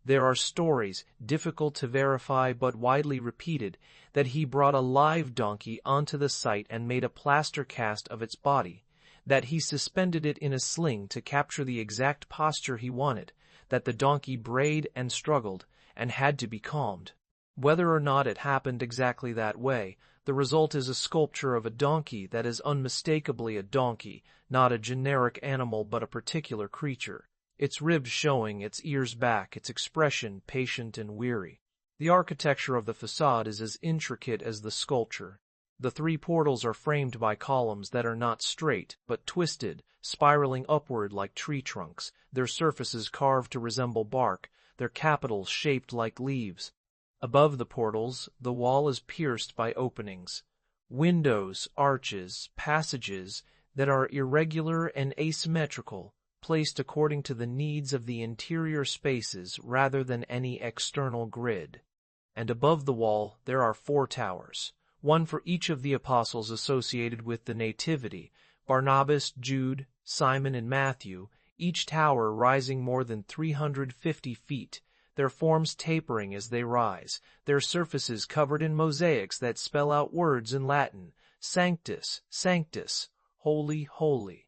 There are stories, difficult to verify but widely repeated, that he brought a live donkey onto the site and made a plaster cast of its body, that he suspended it in a sling to capture the exact posture he wanted, that the donkey brayed and struggled and had to be calmed. Whether or not it happened exactly that way, the result is a sculpture of a donkey that is unmistakably a donkey, not a generic animal but a particular creature, its ribs showing, its ears back, its expression patient and weary. The architecture of the facade is as intricate as the sculpture. The 3 portals are framed by columns that are not straight, but twisted, spiraling upward like tree trunks, their surfaces carved to resemble bark, their capitals shaped like leaves. Above the portals, the wall is pierced by openings. Windows, arches, passages, that are irregular and asymmetrical, placed according to the needs of the interior spaces rather than any external grid. And above the wall there are 4 towers, one for each of the apostles associated with the Nativity, Barnabas, Jude, Simon, and Matthew, each tower rising more than 350 feet, their forms tapering as they rise, their surfaces covered in mosaics that spell out words in Latin, Sanctus, Sanctus, Holy, Holy,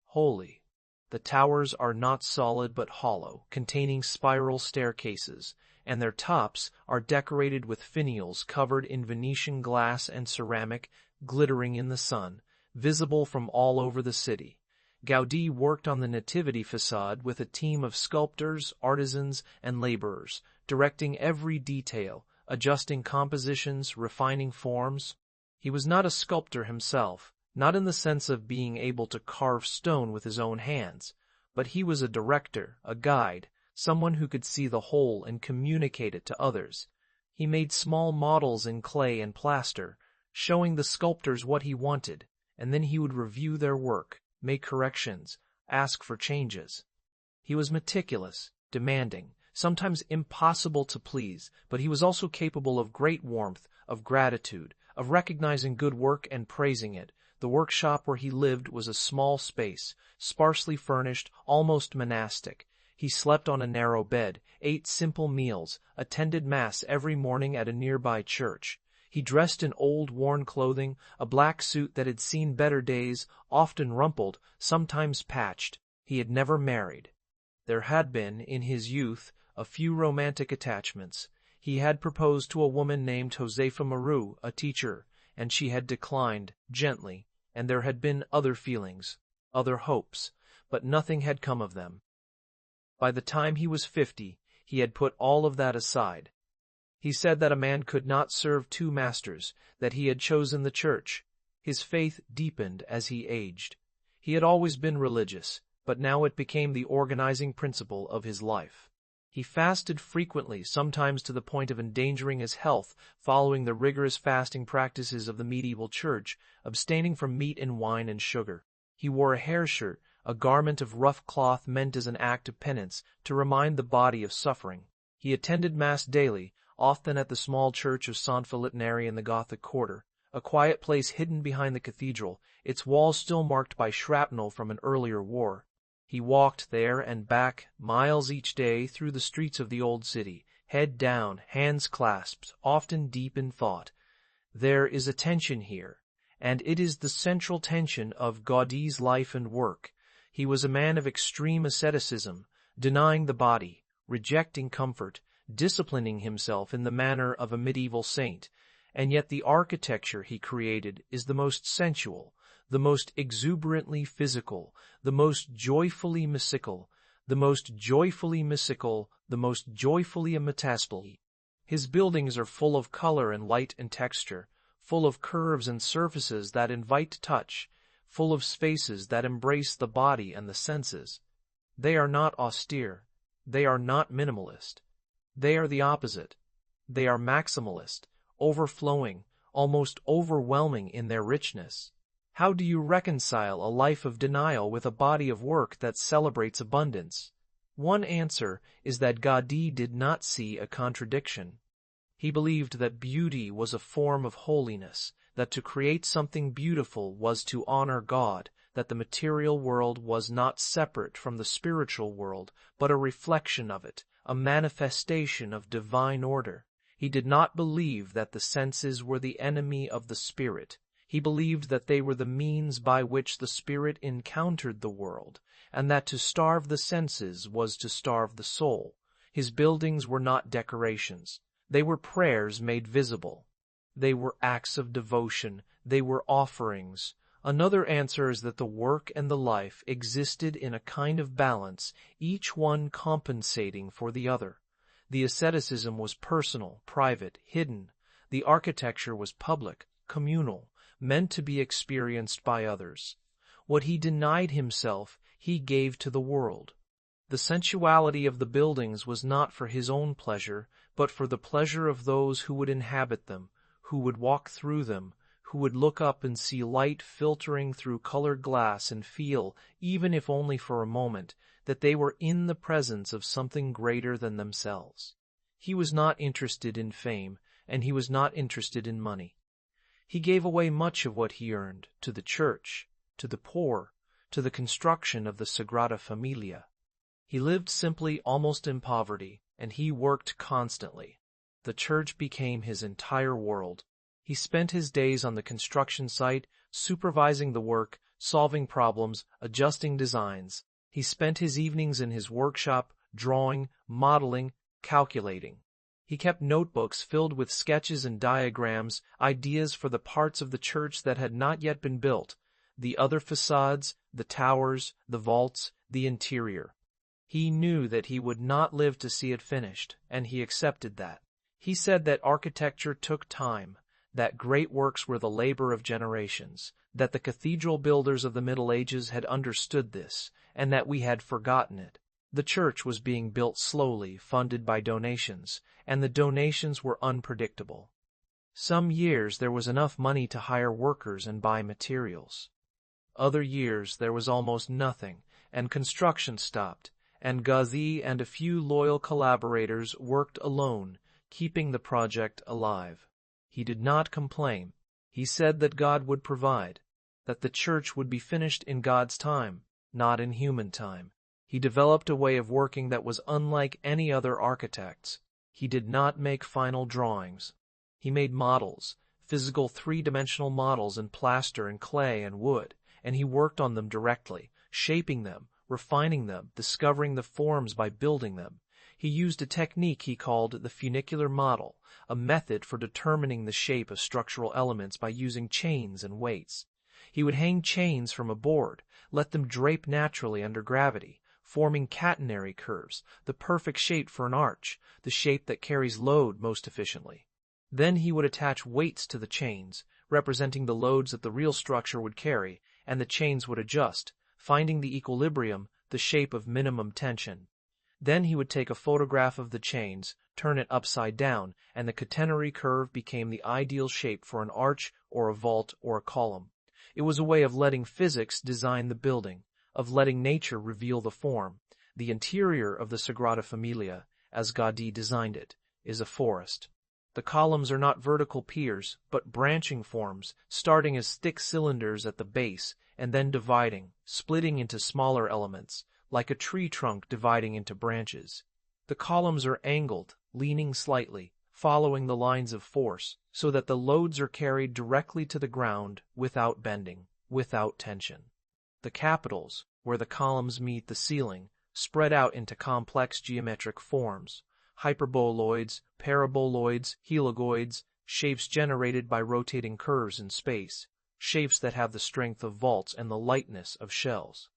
Holy. The towers are not solid but hollow, containing spiral staircases, and their tops are decorated with finials covered in Venetian glass and ceramic, glittering in the sun, visible from all over the city. Gaudí worked on the Nativity facade with a team of sculptors, artisans, and laborers, directing every detail, adjusting compositions, refining forms. He was not a sculptor himself, not in the sense of being able to carve stone with his own hands, but he was a director, a guide, someone who could see the whole and communicate it to others. He made small models in clay and plaster, showing the sculptors what he wanted, and then he would review their work, make corrections, ask for changes. He was meticulous, demanding, sometimes impossible to please, but he was also capable of great warmth, of gratitude, of recognizing good work and praising it. The workshop where he lived was a small space, sparsely furnished, almost monastic. He slept on a narrow bed, ate simple meals, attended Mass every morning at a nearby church. He dressed in old, worn clothing, a black suit that had seen better days, often rumpled, sometimes patched. He had never married. There had been, in his youth, a few romantic attachments. He had proposed to a woman named Josefa Maru, a teacher, and she had declined, gently, and there had been other feelings, other hopes, but nothing had come of them. By the time he was 50, he had put all of that aside. He said that a man could not serve 2 masters, that he had chosen the church. His faith deepened as he aged. He had always been religious, but now it became the organizing principle of his life. He fasted frequently, sometimes to the point of endangering his health, following the rigorous fasting practices of the medieval church, abstaining from meat and wine and sugar. He wore a hair shirt, a garment of rough cloth meant as an act of penance, to remind the body of suffering. He attended Mass daily, often at the small church of San Felipe Neri in the Gothic quarter, a quiet place hidden behind the cathedral, its walls still marked by shrapnel from an earlier war. He walked there and back, miles each day, through the streets of the old city, head down, hands clasped, often deep in thought. There is a tension here, and it is the central tension of Gaudí's life and work. He was a man of extreme asceticism, denying the body, rejecting comfort, disciplining himself in the manner of a medieval saint, and yet the architecture he created is the most sensual, the most exuberantly physical, the most joyfully mystical, the most joyfully mystical, the most joyfully imitaspal. His buildings are full of color and light and texture, full of curves and surfaces that invite touch, full of spaces that embrace the body and the senses. They are not austere. They are not minimalist. They are the opposite. They are maximalist, overflowing, almost overwhelming in their richness. How do you reconcile a life of denial with a body of work that celebrates abundance? One answer is that Gaudí did not see a contradiction. He believed that beauty was a form of holiness, that to create something beautiful was to honor God, that the material world was not separate from the spiritual world, but a reflection of it, a manifestation of divine order. He did not believe that the senses were the enemy of the spirit. He believed that they were the means by which the spirit encountered the world, and that to starve the senses was to starve the soul. His buildings were not decorations. They were prayers made visible. They were acts of devotion. They were offerings. Another answer is that the work and the life existed in a kind of balance, each one compensating for the other. The asceticism was personal, private, hidden. The architecture was public, communal, meant to be experienced by others. What he denied himself, he gave to the world. The sensuality of the buildings was not for his own pleasure, but for the pleasure of those who would inhabit them, who would walk through them, who would look up and see light filtering through colored glass and feel, even if only for a moment, that they were in the presence of something greater than themselves. He was not interested in fame, and he was not interested in money. He gave away much of what he earned to the church, to the poor, to the construction of the Sagrada Família. He lived simply, almost in poverty, and he worked constantly. The church became his entire world. He spent his days on the construction site, supervising the work, solving problems, adjusting designs. He spent his evenings in his workshop, drawing, modeling, calculating. He kept notebooks filled with sketches and diagrams, ideas for the parts of the church that had not yet been built, the other facades, the towers, the vaults, the interior. He knew that he would not live to see it finished, and he accepted that. He said that architecture took time, that great works were the labor of generations, that the cathedral builders of the Middle Ages had understood this, and that we had forgotten it. The church was being built slowly, funded by donations, and the donations were unpredictable. Some years there was enough money to hire workers and buy materials. Other years there was almost nothing, and construction stopped, and Gaudí and a few loyal collaborators worked alone, keeping the project alive. He did not complain. He said that God would provide, that the church would be finished in God's time, not in human time. He developed a way of working that was unlike any other architect's. He did not make final drawings. He made models, physical three-dimensional models in plaster and clay and wood, and he worked on them directly, shaping them, refining them, discovering the forms by building them. He used a technique he called the funicular model, a method for determining the shape of structural elements by using chains and weights. He would hang chains from a board, let them drape naturally under gravity, forming catenary curves, the perfect shape for an arch, the shape that carries load most efficiently. Then he would attach weights to the chains, representing the loads that the real structure would carry, and the chains would adjust, finding the equilibrium, the shape of minimum tension. Then he would take a photograph of the chains, turn it upside down, and the catenary curve became the ideal shape for an arch or a vault or a column. It was a way of letting physics design the building, of letting nature reveal the form. The interior of the Sagrada Família, as Gaudí designed it, is a forest. The columns are not vertical piers, but branching forms, starting as thick cylinders at the base, and then dividing, splitting into smaller elements, like a tree trunk dividing into branches. The columns are angled, leaning slightly, following the lines of force, so that the loads are carried directly to the ground without bending, without tension. The capitals, where the columns meet the ceiling, spread out into complex geometric forms, hyperboloids, paraboloids, helicoids, shapes generated by rotating curves in space, shapes that have the strength of vaults and the lightness of shells.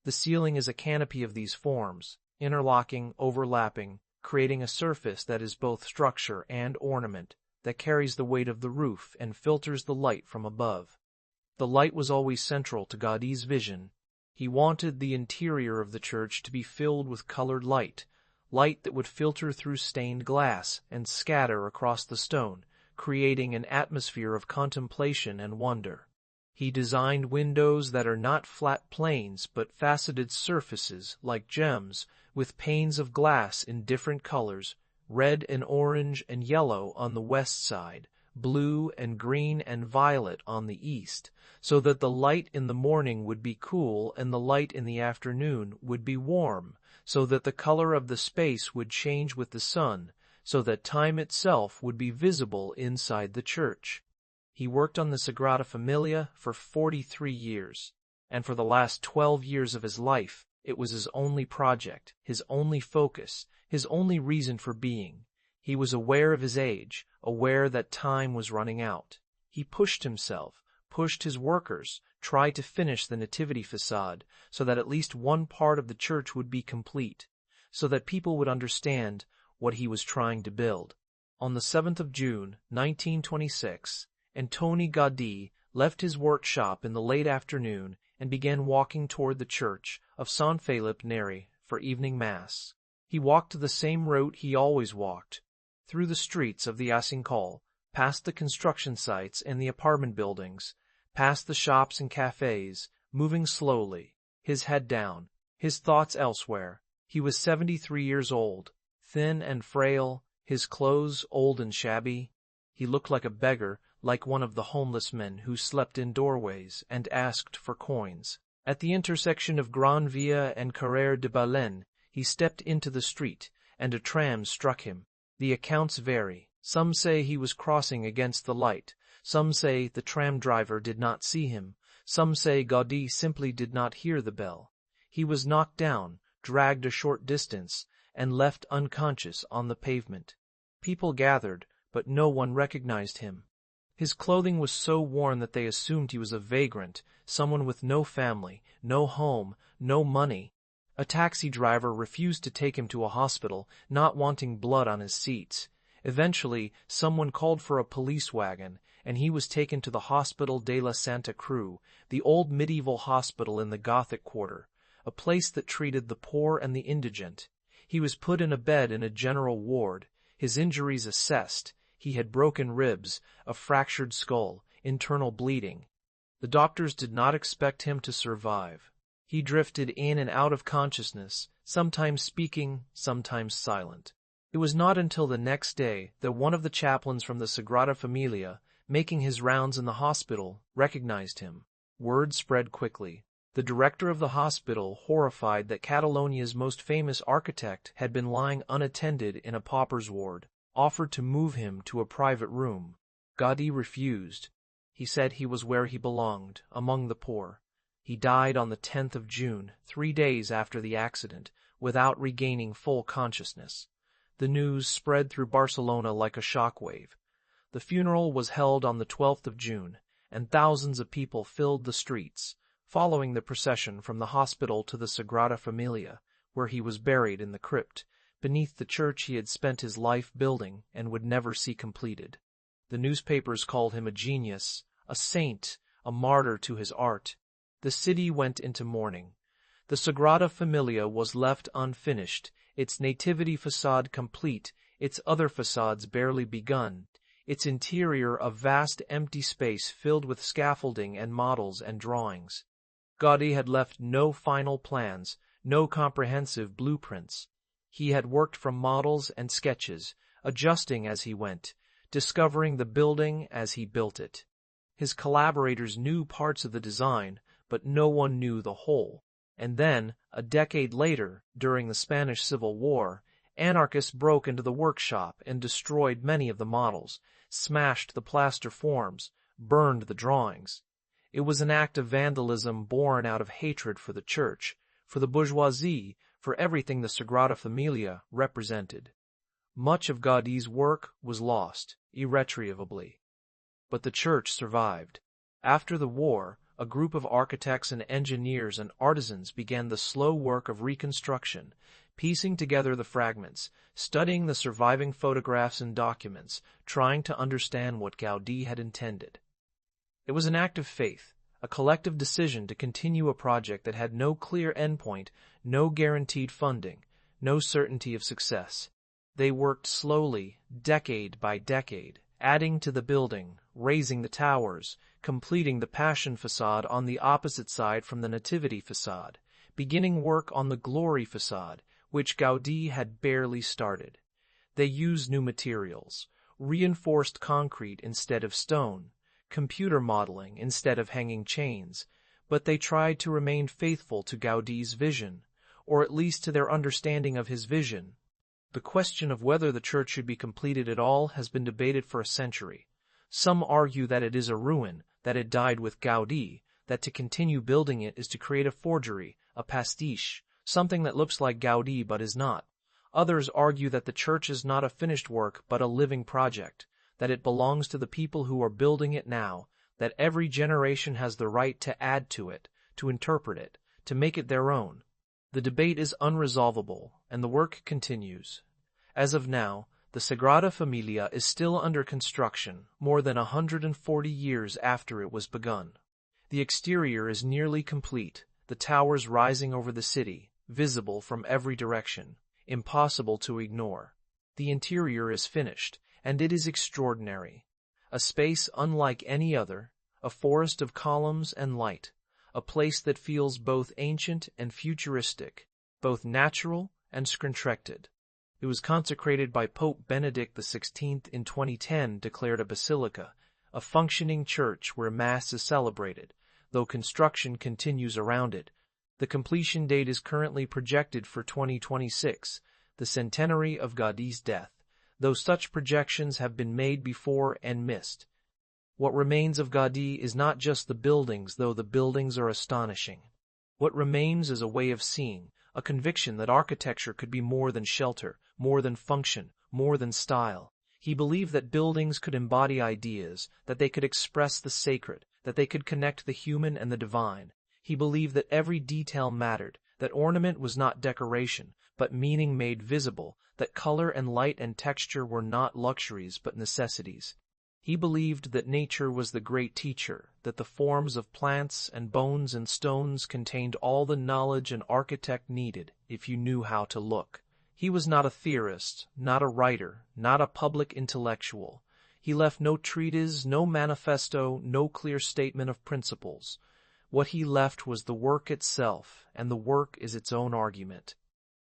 The ceiling is a canopy of these forms, interlocking, overlapping, creating a surface that is both structure and ornament, that carries the weight of the roof and filters the light from above. The light was always central to Gaudí's vision. He wanted the interior of the church to be filled with colored light, light that would filter through stained glass and scatter across the stone, creating an atmosphere of contemplation and wonder. He designed windows that are not flat planes but faceted surfaces like gems, with panes of glass in different colors, red and orange and yellow on the west side, blue and green and violet on the east, so that the light in the morning would be cool and the light in the afternoon would be warm, so that the color of the space would change with the sun, so that time itself would be visible inside the church. He worked on the Sagrada Família for 43 years, and for the last 12 years of his life, it was his only project, his only focus, his only reason for being. He was aware of his age, aware that time was running out. He pushed himself, pushed his workers, tried to finish the nativity facade so that at least one part of the church would be complete, so that people would understand what he was trying to build. On the 7th of June, 1926, Antoni Gaudí left his workshop in the late afternoon and began walking toward the church of Sant Felip Neri for evening mass. He walked the same route he always walked, through the streets of the Assincall, past the construction sites and the apartment buildings, past the shops and cafes, moving slowly, his head down, his thoughts elsewhere. He was 73 years old, thin and frail, his clothes old and shabby. He looked like a beggar, like one of the homeless men who slept in doorways and asked for coins. At the intersection of Gran Via and Carrer de Baleine, he stepped into the street, and a tram struck him. The accounts vary. Some say he was crossing against the light. Some say the tram driver did not see him. Some say Gaudí simply did not hear the bell. He was knocked down, dragged a short distance, and left unconscious on the pavement. People gathered, but no one recognized him. His clothing was so worn that they assumed he was a vagrant, someone with no family, no home, no money. A taxi driver refused to take him to a hospital, not wanting blood on his seats. Eventually, someone called for a police wagon, and he was taken to the Hospital de la Santa Cruz, the old medieval hospital in the Gothic Quarter, a place that treated the poor and the indigent. He was put in a bed in a general ward, his injuries assessed. He had broken ribs, a fractured skull, internal bleeding. The doctors did not expect him to survive. He drifted in and out of consciousness, sometimes speaking, sometimes silent. It was not until the next day that one of the chaplains from the Sagrada Família, making his rounds in the hospital, recognized him. Word spread quickly. The director of the hospital, horrified that Catalonia's most famous architect had been lying unattended in a pauper's ward, offered to move him to a private room. Gaudí refused. He said he was where he belonged, among the poor. He died on the 10th of June, 3 days after the accident, without regaining full consciousness. The news spread through Barcelona like a shockwave. The funeral was held on the 12th of June, and thousands of people filled the streets, following the procession from the hospital to the Sagrada Família, where he was buried in the crypt, beneath the church he had spent his life building and would never see completed. The newspapers called him a genius, a saint, a martyr to his art. The city went into mourning. The Sagrada Família was left unfinished, its nativity facade complete, its other facades barely begun, its interior a vast empty space filled with scaffolding and models and drawings. Gaudí had left no final plans, no comprehensive blueprints. He had worked from models and sketches, adjusting as he went, discovering the building as he built it. His collaborators knew parts of the design, but no one knew the whole. And then, a decade later, during the Spanish Civil War, anarchists broke into the workshop and destroyed many of the models, smashed the plaster forms, burned the drawings. It was an act of vandalism born out of hatred for the church, for the bourgeoisie, for everything the Sagrada Família represented. Much of Gaudí's work was lost, irretrievably. But the church survived. After the war, a group of architects and engineers and artisans began the slow work of reconstruction, piecing together the fragments, studying the surviving photographs and documents, trying to understand what Gaudí had intended. It was an act of faith, a collective decision to continue a project that had no clear endpoint, no guaranteed funding, no certainty of success. They worked slowly, decade by decade, adding to the building, raising the towers, completing the Passion facade on the opposite side from the Nativity facade, beginning work on the Glory facade, which Gaudí had barely started. They used new materials, reinforced concrete instead of stone, computer modeling instead of hanging chains, but they tried to remain faithful to Gaudí's vision, or at least to their understanding of his vision. The question of whether the church should be completed at all has been debated for a century. Some argue that it is a ruin, that it died with Gaudí, that to continue building it is to create a forgery, a pastiche, something that looks like Gaudí but is not. Others argue that the church is not a finished work but a living project, that it belongs to the people who are building it now, that every generation has the right to add to it, to interpret it, to make it their own. The debate is unresolvable, and the work continues. As of now, the Sagrada Família is still under construction, more than 140 years after it was begun. The exterior is nearly complete, the towers rising over the city, visible from every direction, impossible to ignore. The interior is finished, and it is extraordinary. a space unlike any other, a forest of columns and light, a place that feels both ancient and futuristic, both natural and scontracted. It was consecrated by Pope Benedict XVI in 2010, declared a basilica, a functioning church where Mass is celebrated, though construction continues around it. The completion date is currently projected for 2026, the centenary of Gaudí's death, though such projections have been made before and missed. What remains of Gaudí is not just the buildings, though the buildings are astonishing. What remains is a way of seeing, a conviction that architecture could be more than shelter, more than function, more than style. He believed that buildings could embody ideas, that they could express the sacred, that they could connect the human and the divine. He believed that every detail mattered, that ornament was not decoration, but meaning made visible, that color and light and texture were not luxuries but necessities. He believed that nature was the great teacher, that the forms of plants and bones and stones contained all the knowledge an architect needed if you knew how to look. He was not a theorist, not a writer, not a public intellectual. He left no treatise, no manifesto, no clear statement of principles. What he left was the work itself, and the work is its own argument.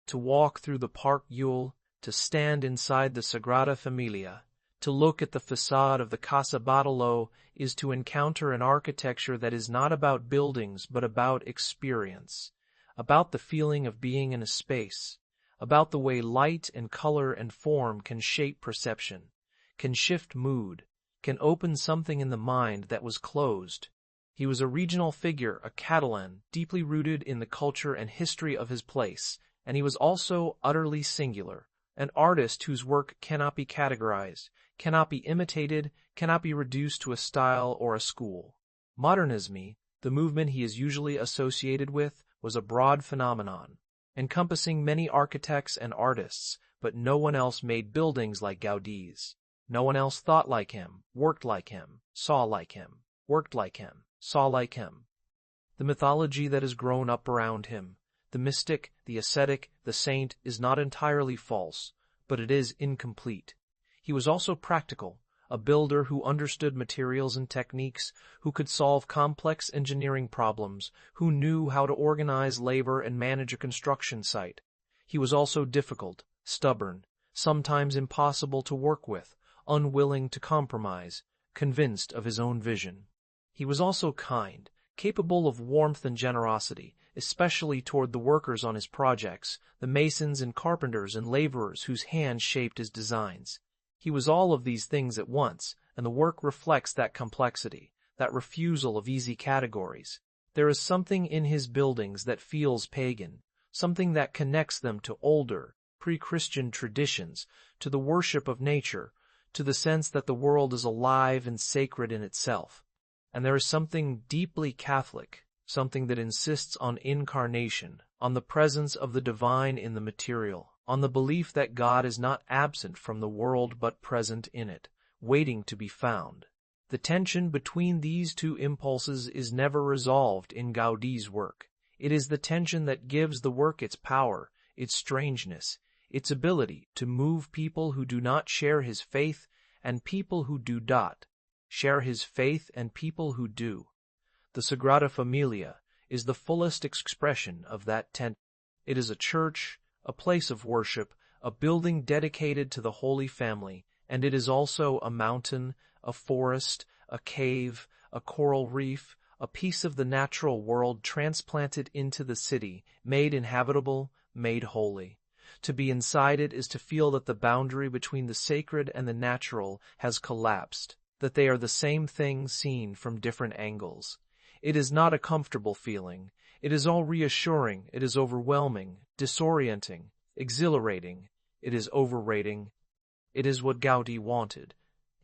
To walk through the Parc Güell, to stand inside the Sagrada Família, to look at the facade of the Casa Batlló is to encounter an architecture that is not about buildings but about experience, about the feeling of being in a space, about the way light and color and form can shape perception, can shift mood, can open something in the mind that was closed. He was a regional figure, a Catalan, deeply rooted in the culture and history of his place, and he was also utterly singular, an artist whose work cannot be categorized, cannot be imitated, cannot be reduced to a style or a school. Modernisme, the movement he is usually associated with, was a broad phenomenon, encompassing many architects and artists, but no one else made buildings like Gaudí's. No one else thought like him, worked like him, saw like him, worked like him, saw like him. The mythology that has grown up around him, the mystic, the ascetic, the saint, is not entirely false, but it is incomplete. He was also practical, a builder who understood materials and techniques, who could solve complex engineering problems, who knew how to organize labor and manage a construction site. He was also difficult, stubborn, sometimes impossible to work with, unwilling to compromise, convinced of his own vision. He was also kind, capable of warmth and generosity, especially toward the workers on his projects, the masons and carpenters and laborers whose hands shaped his designs. He was all of these things at once, and the work reflects that complexity, that refusal of easy categories. There is something in his buildings that feels pagan, something that connects them to older, pre-Christian traditions, to the worship of nature, to the sense that the world is alive and sacred in itself. And there is something deeply Catholic, something that insists on incarnation, on the presence of the divine in the material, on the belief that God is not absent from the world but present in it, waiting to be found. The tension between these two impulses is never resolved in Gaudí's work. It is the tension that gives the work its power, its strangeness, its ability to move people who do not share his faith and people who do not share his faith and people who do. The Sagrada Família is the fullest expression of that tension. It is a church, a place of worship, a building dedicated to the Holy Family, and it is also a mountain, a forest, a cave, a coral reef, a piece of the natural world transplanted into the city, made inhabitable, made holy. To be inside it is to feel that the boundary between the sacred and the natural has collapsed, that they are the same thing seen from different angles. It is not a comfortable feeling. It is all reassuring. It is overwhelming, disorienting, exhilarating. It is overrating. It is what Gaudí wanted.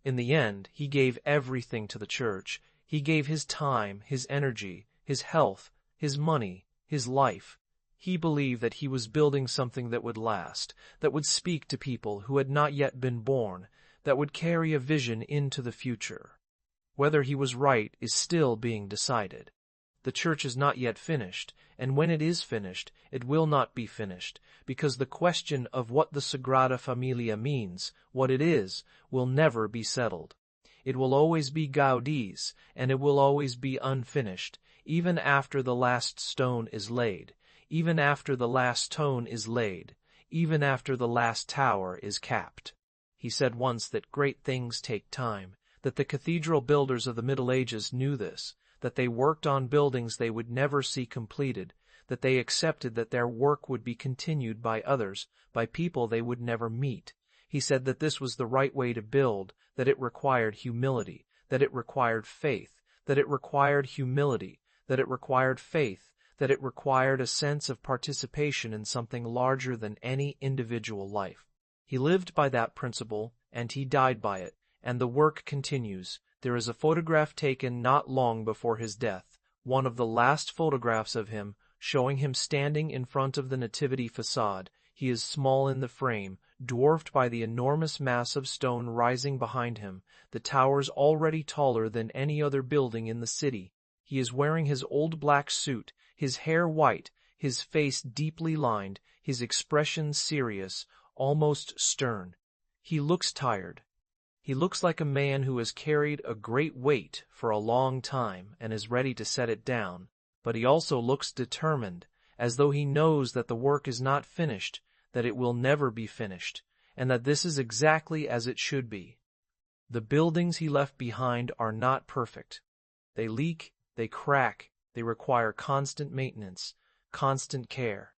In the end, he gave everything to the church. He gave his time, his energy, his health, his money, his life. He believed that he was building something that would last, that would speak to people who had not yet been born, that would carry a vision into the future. Whether he was right is still being decided. The church is not yet finished, and when it is finished, it will not be finished, because the question of what the Sagrada Família means, what it is, will never be settled. It will always be Gaudí's, and it will always be unfinished, even after the last stone is laid, even after the last tone is laid, even after the last tower is capped. He said once that great things take time, that the cathedral builders of the Middle Ages knew this, that they worked on buildings they would never see completed, that they accepted that their work would be continued by others, by people they would never meet. He said that this was the right way to build, that it required humility, that it required faith, that it required humility, that it required faith, that it required a sense of participation in something larger than any individual life. He lived by that principle, and he died by it, and the work continues. There is a photograph taken not long before his death, one of the last photographs of him, showing him standing in front of the Nativity facade. He is small in the frame, dwarfed by the enormous mass of stone rising behind him, the towers already taller than any other building in the city. He is wearing his old black suit, his hair white, his face deeply lined, his expression serious, almost stern. He looks tired. He looks like a man who has carried a great weight for a long time and is ready to set it down, but he also looks determined, as though he knows that the work is not finished, that it will never be finished, and that this is exactly as it should be. The buildings he left behind are not perfect. They leak, they crack, they require constant maintenance, constant care.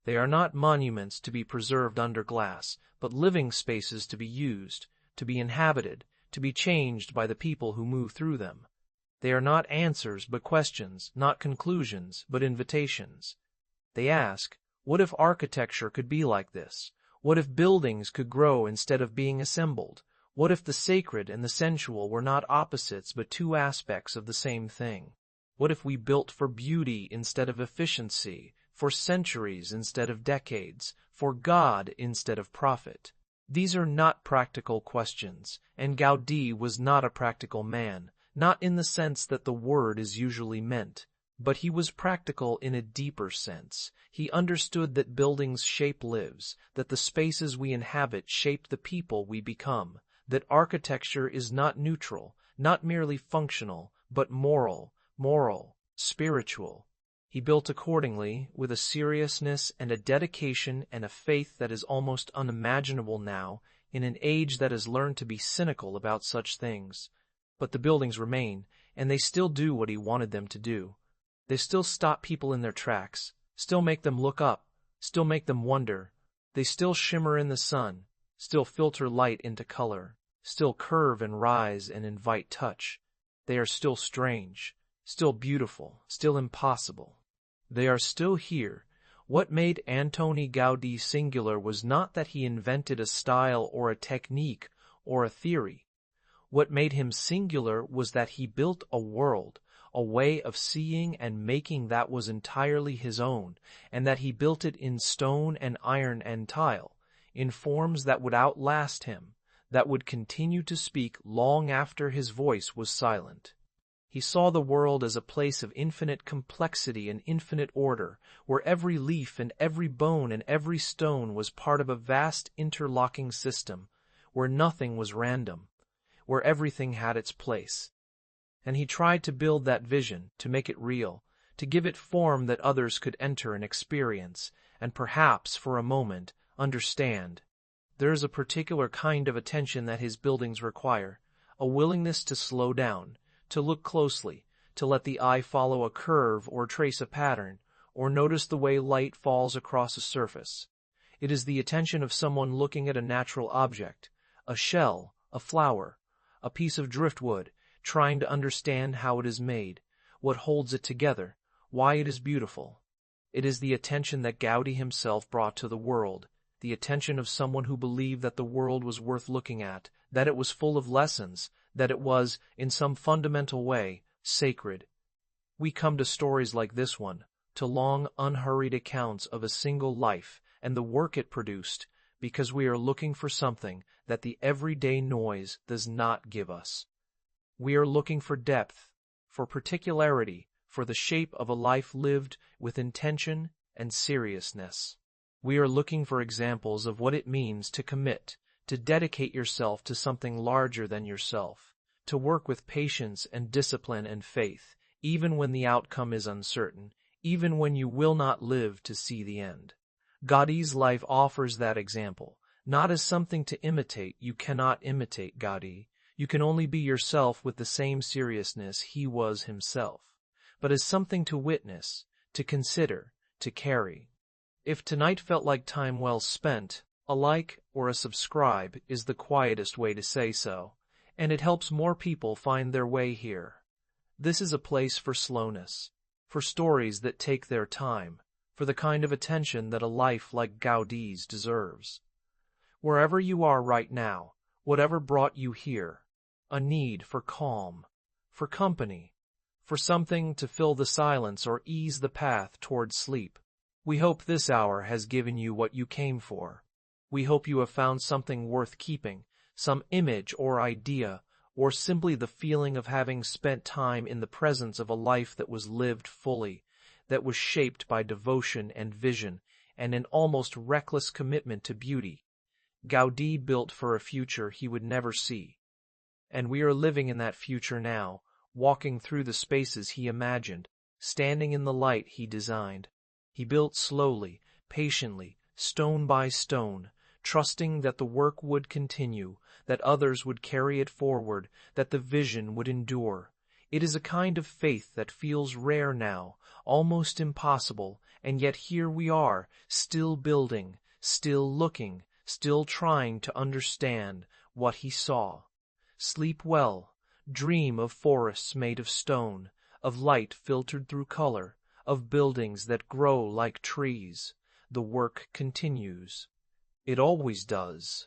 They are not monuments to be preserved under glass, but living spaces to be used, to be inhabited, to be changed by the people who move through them. They are not answers but questions, not conclusions but invitations. They ask, what if architecture could be like this? What if buildings could grow instead of being assembled? What if the sacred and the sensual were not opposites but two aspects of the same thing? What if we built for beauty instead of efficiency, for centuries instead of decades, for God instead of profit? These are not practical questions, and Gaudí was not a practical man, not in the sense that the word is usually meant, but he was practical in a deeper sense. He understood that buildings shape lives, that the spaces we inhabit shape the people we become, that architecture is not neutral, not merely functional, but moral, spiritual. He built accordingly, with a seriousness and a dedication and a faith that is almost unimaginable now, in an age that has learned to be cynical about such things. But the buildings remain, and they still do what he wanted them to do. They still stop people in their tracks, still make them look up, still make them wonder. They still shimmer in the sun, still filter light into color, still curve and rise and invite touch. They are still strange, still beautiful, still impossible. They are still here. What made Antoni Gaudí singular was not that he invented a style or a technique or a theory. What made him singular was that he built a world, a way of seeing and making that was entirely his own, and that he built it in stone and iron and tile, in forms that would outlast him, that would continue to speak long after his voice was silent. He saw the world as a place of infinite complexity and infinite order, where every leaf and every bone and every stone was part of a vast interlocking system, where nothing was random, where everything had its place. And he tried to build that vision, to make it real, to give it form that others could enter and experience, and perhaps, for a moment, understand. There is a particular kind of attention that his buildings require, a willingness to slow down, to look closely, to let the eye follow a curve or trace a pattern, or notice the way light falls across a surface. It is the attention of someone looking at a natural object, a shell, a flower, a piece of driftwood, trying to understand how it is made, what holds it together, why it is beautiful. It is the attention that Gaudí himself brought to the world, the attention of someone who believed that the world was worth looking at, that it was full of lessons, that it was, in some fundamental way, sacred. We come to stories like this one, to long, unhurried accounts of a single life and the work it produced, because we are looking for something that the everyday noise does not give us. We are looking for depth, for particularity, for the shape of a life lived with intention and seriousness. We are looking for examples of what it means to commit, to dedicate yourself to something larger than yourself, to work with patience and discipline and faith, even when the outcome is uncertain, even when you will not live to see the end. Gaudí's life offers that example, not as something to imitate. You cannot imitate Gaudí. You can only be yourself with the same seriousness he was himself, but as something to witness, to consider, to carry. If tonight felt like time well spent, a like or a subscribe is the quietest way to say so, and it helps more people find their way here. This is a place for slowness, for stories that take their time, for the kind of attention that a life like Gaudí's deserves. Wherever you are right now, whatever brought you here, a need for calm, for company, for something to fill the silence or ease the path toward sleep. We hope this hour has given you what you came for. We hope you have found something worth keeping, some image or idea, or simply the feeling of having spent time in the presence of a life that was lived fully, that was shaped by devotion and vision, and an almost reckless commitment to beauty. Gaudí built for a future he would never see. And we are living in that future now, walking through the spaces he imagined, standing in the light he designed. He built slowly, patiently, stone by stone, trusting that the work would continue, that others would carry it forward, that the vision would endure. It is a kind of faith that feels rare now, almost impossible, and yet here we are, still building, still looking, still trying to understand what he saw. Sleep well, dream of forests made of stone, of light filtered through color, of buildings that grow like trees. The work continues. It always does.